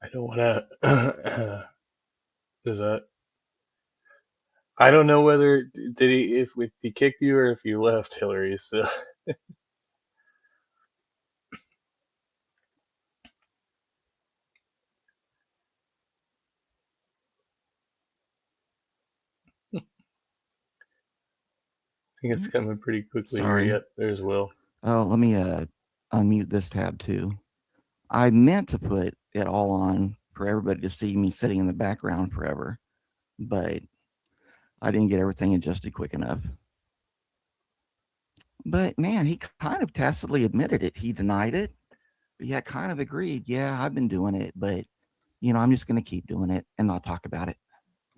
I don't want to. Is that? I don't know whether did he if he kicked you or if you left, Hillary. So I think it's coming pretty quickly here. Sorry. Yet there's Will. Oh, let me unmute this tab too. I meant to put it all on for everybody to see me sitting in the background forever, but I didn't get everything adjusted quick enough. But man, he kind of tacitly admitted it. He denied it, but yeah, kind of agreed. Yeah, I've been doing it, but I'm just going to keep doing it and not talk about it.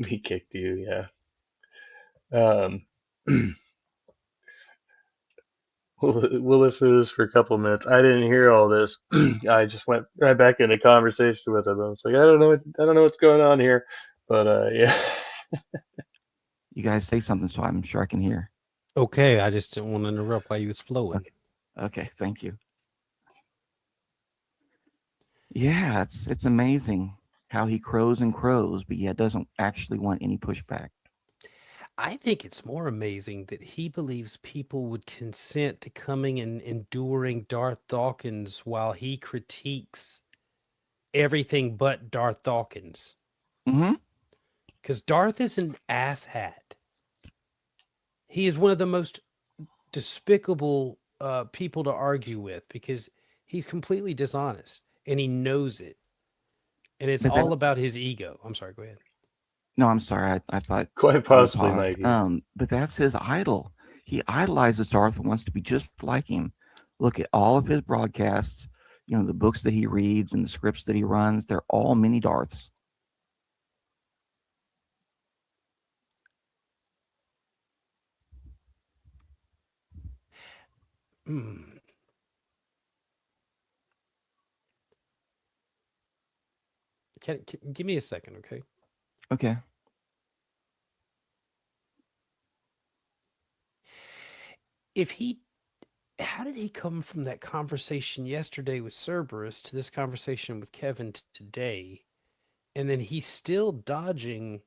He kicked you, yeah. We'll listen to this for a couple minutes. I didn't hear all this. I just went right back into conversation with him. I was like, I don't know what's going on here, but yeah. You guys say something so I'm sure I can hear. Okay, I just didn't want to interrupt while you was flowing. Okay, thank you. Yeah, it's amazing how he crows and crows, but yet doesn't actually want any pushback. I think it's more amazing that he believes people would consent to coming and enduring Darth Dawkins while he critiques everything but Darth Dawkins. Mm-hmm. Because Darth is an asshat. He is one of the most despicable people to argue with because he's completely dishonest and he knows it. And it's all about his ego. I'm sorry, go ahead. No, I'm sorry. I thought quite possibly, Mikey. But that's his idol. He idolizes Darth and wants to be just like him. Look at all of his broadcasts, the books that he reads and the scripts that he runs. They're all mini Darths. Can give me a second, okay? Okay. How did he come from that conversation yesterday with Cerberus to this conversation with Kevin today? And then he's still dodging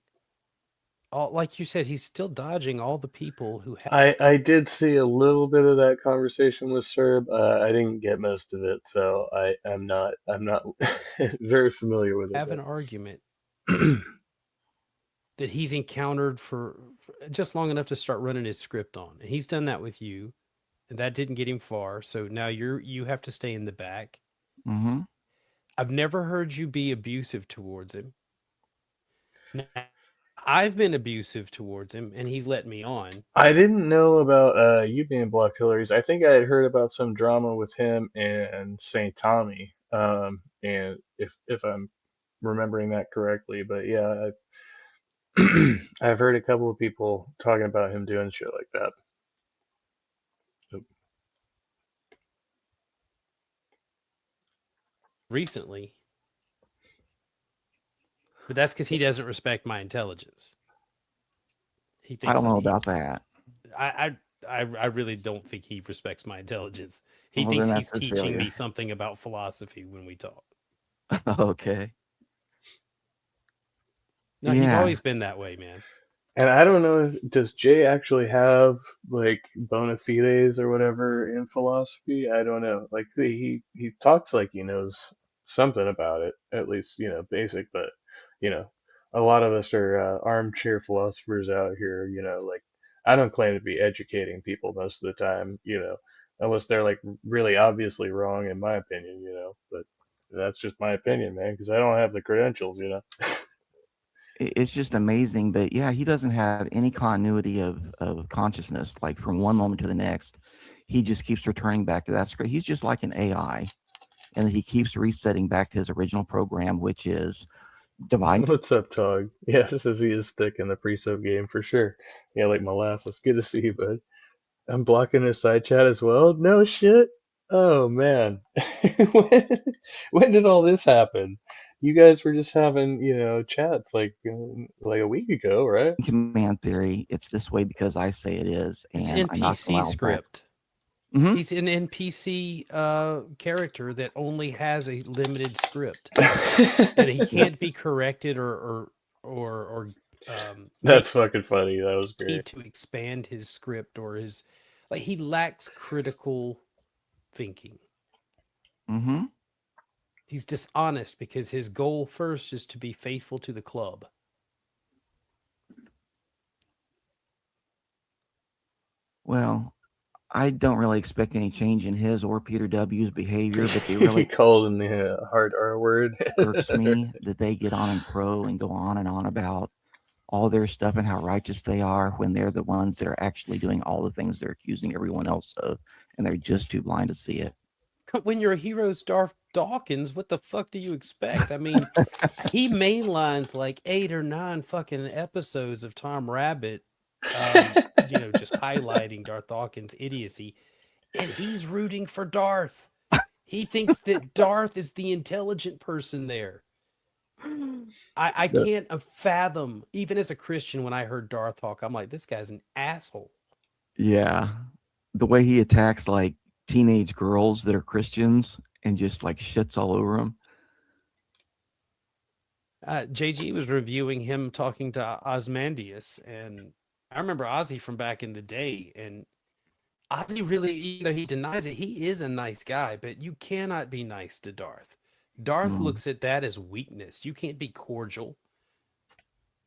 all, like you said, he's still dodging all the people who have. I did see a little bit of that conversation with Serb. I didn't get most of it, so I'm not very familiar with it. Have an argument that he's encountered for just long enough to start running his script on. And he's done that with you, and that didn't get him far. So now you have to stay in the back. Mm-hmm. I've never heard you be abusive towards him. Now, I've been abusive towards him, and he's let me on. I didn't know about you being blocked, Hillary's. I think I had heard about some drama with him and St. Tommy, and if I'm remembering that correctly. But yeah, I've heard a couple of people talking about him doing shit like that. Recently. But that's because he doesn't respect my intelligence. He thinks I don't know about that. I really don't think he respects my intelligence. He thinks he's teaching me something about philosophy when we talk. Okay. No, he's always been that way, man. And I don't know, does Jay actually have like bona fides or whatever in philosophy? I don't know. Like he talks like he knows something about it, at least basic. But a lot of us are armchair philosophers out here. Like I don't claim to be educating people most of the time. Unless they're like really obviously wrong in my opinion. But that's just my opinion, man, because I don't have the credentials. It's just amazing, but yeah, he doesn't have any continuity of consciousness. Like from one moment to the next, he just keeps returning back to that script. He's just like an AI, and he keeps resetting back to his original program, which is divine. What's up, Tog? Yeah, says he is thick in the pre-sub game for sure. Yeah, like molasses. Good to see you, bud. I'm blocking his side chat as well. No shit. Oh man, when, when did all this happen? You guys were just having, chats like a week ago, right? Command theory, it's this way because I say it is, It's and I'm not NPC allowed facts. script. Mhm. He's an NPC character that only has a limited script, and he can't be corrected or made That's fucking funny. That was great. to expand his script or his like he lacks critical thinking. Mm-hmm. He's dishonest because his goal first is to be faithful to the club. Well, I don't really expect any change in his or Peter W.'s behavior, but they He really called him the hard R word. irks me that they get on and crow and go on and on about all their stuff and how righteous they are when they're the ones that are actually doing all the things they're accusing everyone else of, and they're just too blind to see it. When your hero's Darth Dawkins, what the fuck do you expect? I mean, he mainlines like 8 or 9 fucking episodes of Tom Rabbit, just highlighting Darth Dawkins' idiocy, and he's rooting for Darth. He thinks that Darth is the intelligent person there. I can't fathom, even as a Christian, when I heard Darth talk, I'm like, this guy's an asshole. Yeah. The way he attacks like teenage girls that are Christians and just like shits all over them. JG was reviewing him talking to Ozymandias, and I remember Ozzy from back in the day, and Ozzy really, even though he denies it, he is a nice guy, but you cannot be nice to Darth. Darth looks at that as weakness. You can't be cordial.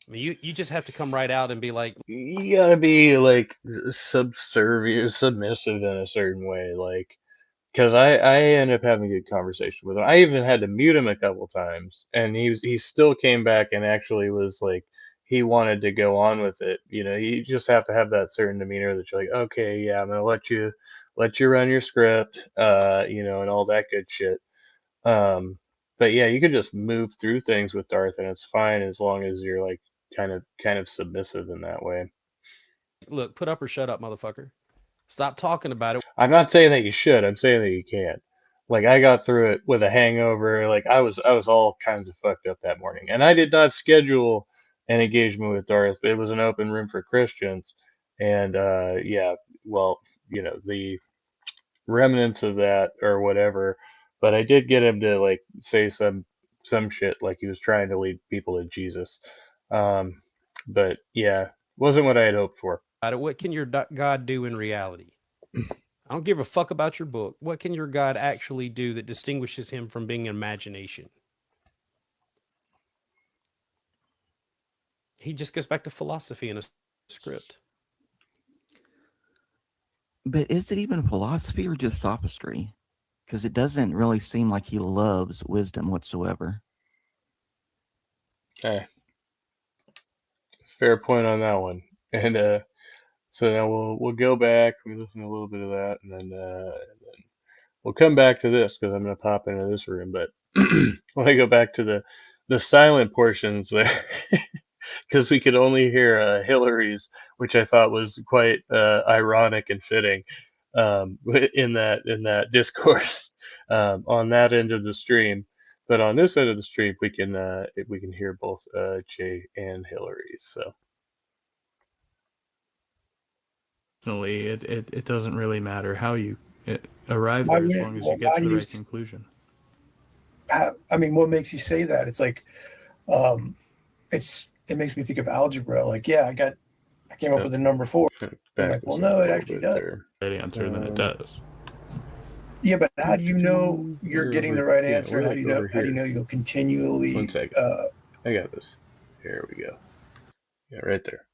I mean, you just have to come right out and be like, You gotta be like subservient, submissive in a certain way, like because I end up having a good conversation with him. I even had to mute him a couple times, and he still came back and actually was like he wanted to go on with it. You just have to have that certain demeanor that you're like, okay, yeah, I'm gonna let you run your script, and all that good shit. Um, but yeah, you can just move through things with Darth, and it's fine as long as you're like kind of submissive in that way. look, put up or shut up, motherfucker. Stop talking about it. I'm not saying that you should. I'm saying that you can't. Like I got through it with a hangover. Like I was all kinds of fucked up that morning, and I did not schedule an engagement with Darth. It was an open room for Christians, and yeah, well, the remnants of that or whatever. But I did get him to like say some shit like he was trying to lead people to Jesus. Um, but yeah, wasn't what I had hoped for. What can your God do in reality? I don't give a fuck about your book. What can your God actually do that distinguishes him from being an imagination? He just goes back to philosophy and a script. But is it even philosophy or just sophistry? Because it doesn't really seem like he loves wisdom whatsoever. Hey, fair point on that one. And so now we'll go back. We listen to a little bit of that, and then we'll come back to this because I'm going to pop into this room. But when I go back to the silent portions there, because we could only hear Hillary's, which I thought was quite ironic and fitting in that discourse on that end of the stream. But on this end of the stream, we can hear both Jay and Hillary's. So. It doesn't really matter how you arrive there as long as you get to the right conclusion. I mean, what makes you say that? It's like, it makes me think of algebra. Like, yeah, I came up with the number 4. Like, well, no, it actually does. Right answer than it does. Yeah, but how do you know you're getting the right answer? How do you know you'll continually? 1 second. I got this. Here we go. Yeah, right there.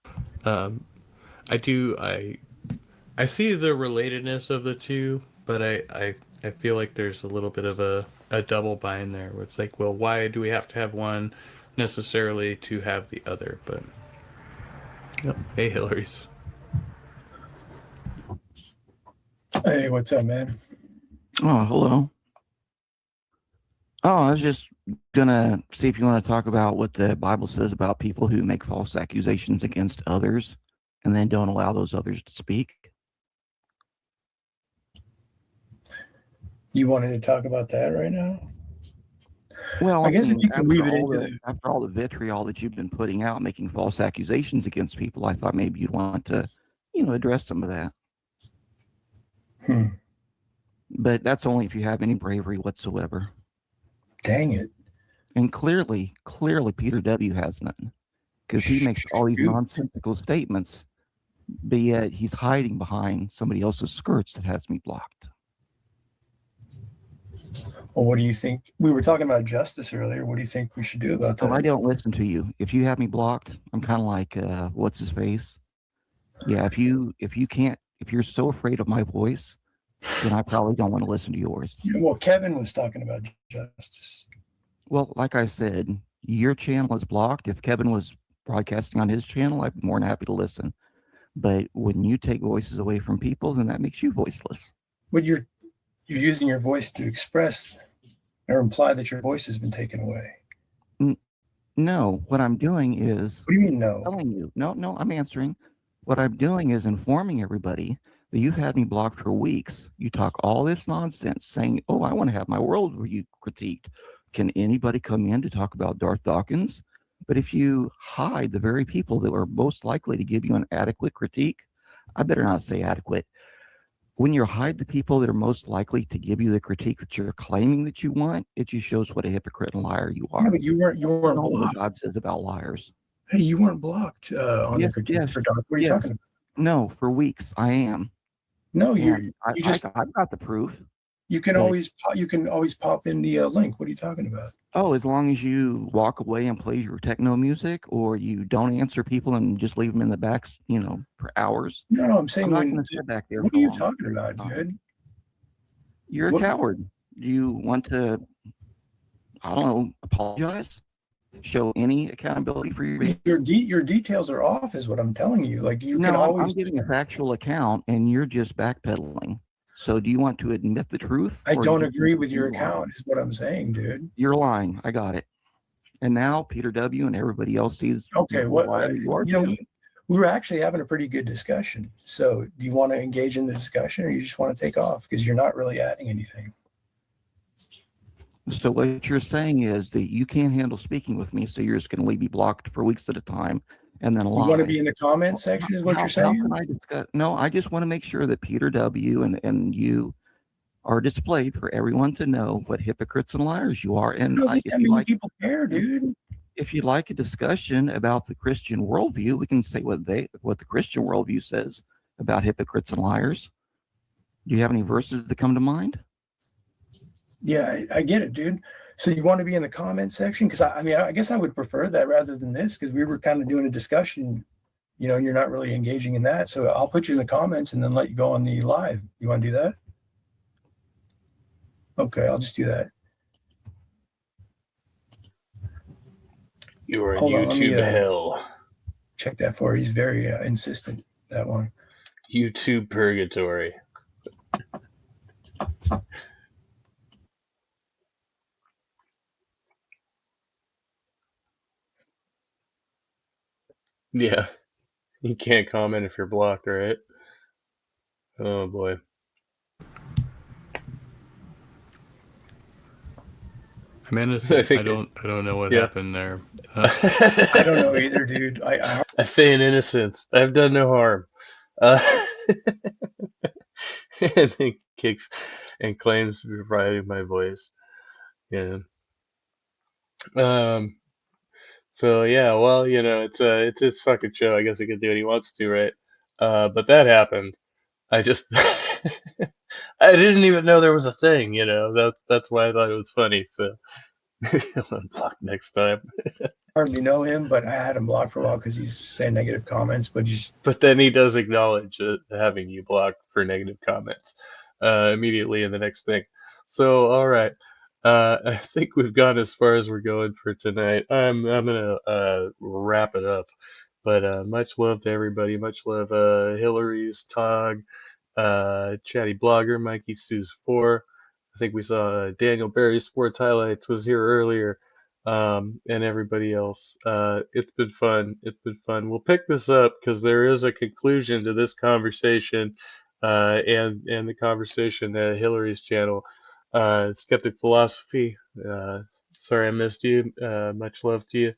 I see the relatedness of the two, but I feel like there's a little bit of a double bind there where it's like, well, why do we have to have one necessarily to have the other? But hey, Hillary's. Hey, what's up, man? Oh, hello. Oh, I was just gonna see if you want to talk about what the Bible says about people who make false accusations against others and then don't allow those others to speak. You wanted to talk about that right now? Well, I guess if you can after weave it all into after all the vitriol that you've been putting out, making false accusations against people, I thought maybe you'd want to, address some of that. But that's only if you have any bravery whatsoever. Dang it. And clearly, Peter W. has none, because he makes all these Shoot. nonsensical statements, but yet he's hiding behind somebody else's skirts that has me blocked. Well, what do you think? We were talking about justice earlier. What do you think we should do about that? Oh, I don't listen to you. If you have me blocked, I'm kind of like, what's his face? Yeah, if you're so afraid of my voice, then I probably don't want to listen to yours. Well, Kevin was talking about justice. Well, like I said, your channel is blocked. If Kevin was broadcasting on his channel, I'd be more than happy to listen. But when you take voices away from people, then that makes you voiceless. But you're using your voice to express or imply that your voice has been taken away. No, what I'm doing is... What do you mean no? Telling you. No, I'm answering. What I'm doing is informing everybody that you've had me blocked for weeks. You talk all this nonsense saying, oh, I want to have my worldview critiqued. Can anybody come in to talk about Darth Dawkins? But if you hide the very people that are most likely to give you an adequate critique, I better not say adequate. When you hide the people that are most likely to give you the critique that you're claiming that you want, it just shows what a hypocrite and liar you are. Yeah, but you weren't All what blocked. God says about liars. Hey, you weren't blocked on the critique for Darth. What are you talking about? No, for weeks I am. No, I've got the proof. You can always pop in the link. What are you talking about? Oh, as long as you walk away and play your techno music, or you don't answer people and just leave them in the back, for hours. No, I'm saying I'm not going to sit back there. What are you talking about, dude? You're a coward. Do you want to, I don't know, apologize? Show any accountability for your details are off, is what I'm telling you. Like you can always. I'm giving a factual account, and you're just backpedaling. So do you want to admit the truth? I don't agree with your account, is what I'm saying, dude. You're lying. I got it. And now Peter W. and everybody else sees. Okay, we were actually having a pretty good discussion. So do you want to engage in the discussion, or you just want to take off because you're not really adding anything? So what you're saying is that you can't handle speaking with me, so you're just going to leave me blocked for weeks at a time, and then lie. You want to be in the comment section, is what you're saying? How can I discuss? No, I just want to make sure that Peter W. and you are displayed for everyone to know what hypocrites and liars you are. And people care, dude. If you'd like a discussion about the Christian worldview, we can say what the Christian worldview says about hypocrites and liars. Do you have any verses that come to mind? Yeah, I get it, dude. So you want to be in the comment section? Because I guess I would prefer that rather than this, because we were kind of doing a discussion, and you're not really engaging in that. So I'll put you in the comments and then let you go on the live. You want to do that? Okay, I'll just do that. You are in YouTube hell. Check that for you. He's very insistent, that one. YouTube purgatory. Yeah. You can't comment if you're blocked, right? Oh boy. I'm innocent. I don't know what happened there. I don't know either, dude. I feign innocence. I've done no harm. And then kicks and claims to be providing my voice. Yeah. So yeah, well, it's his fucking show. I guess he can do what he wants to, right? But that happened. I just I didn't even know there was a thing, That's why I thought it was funny. So maybe I'll unblock next time. Hardly know him, but I had him blocked for a while because he's saying negative comments. But then he does acknowledge having you blocked for negative comments immediately in the next thing. So all right. I think we've gone as far as we're going for tonight. I'm gonna wrap it up, but much love to everybody. Much love, Hillary's Tog, Chatty Blogger, Mikey Sue's 4. I think we saw Daniel Barry Sports Highlights was here earlier, and everybody else. It's been fun. It's been fun. We'll pick this up because there is a conclusion to this conversation, and the conversation at Hillary's channel. Skeptic Philosophy. Sorry I missed you. Much love to you.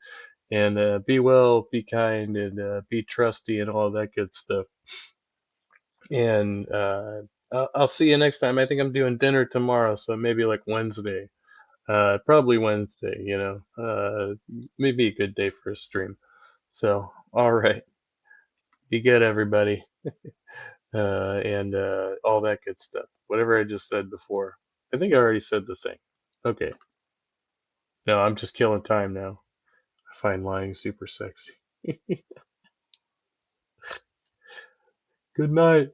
And be well, be kind, and be trusty, and all that good stuff. And I'll see you next time. I think I'm doing dinner tomorrow, so maybe like Wednesday. Probably Wednesday, maybe a good day for a stream. So, all right. Be good, everybody. And all that good stuff. Whatever I just said before. I think I already said the thing. Okay. No, I'm just killing time now. I find lying super sexy. Good night.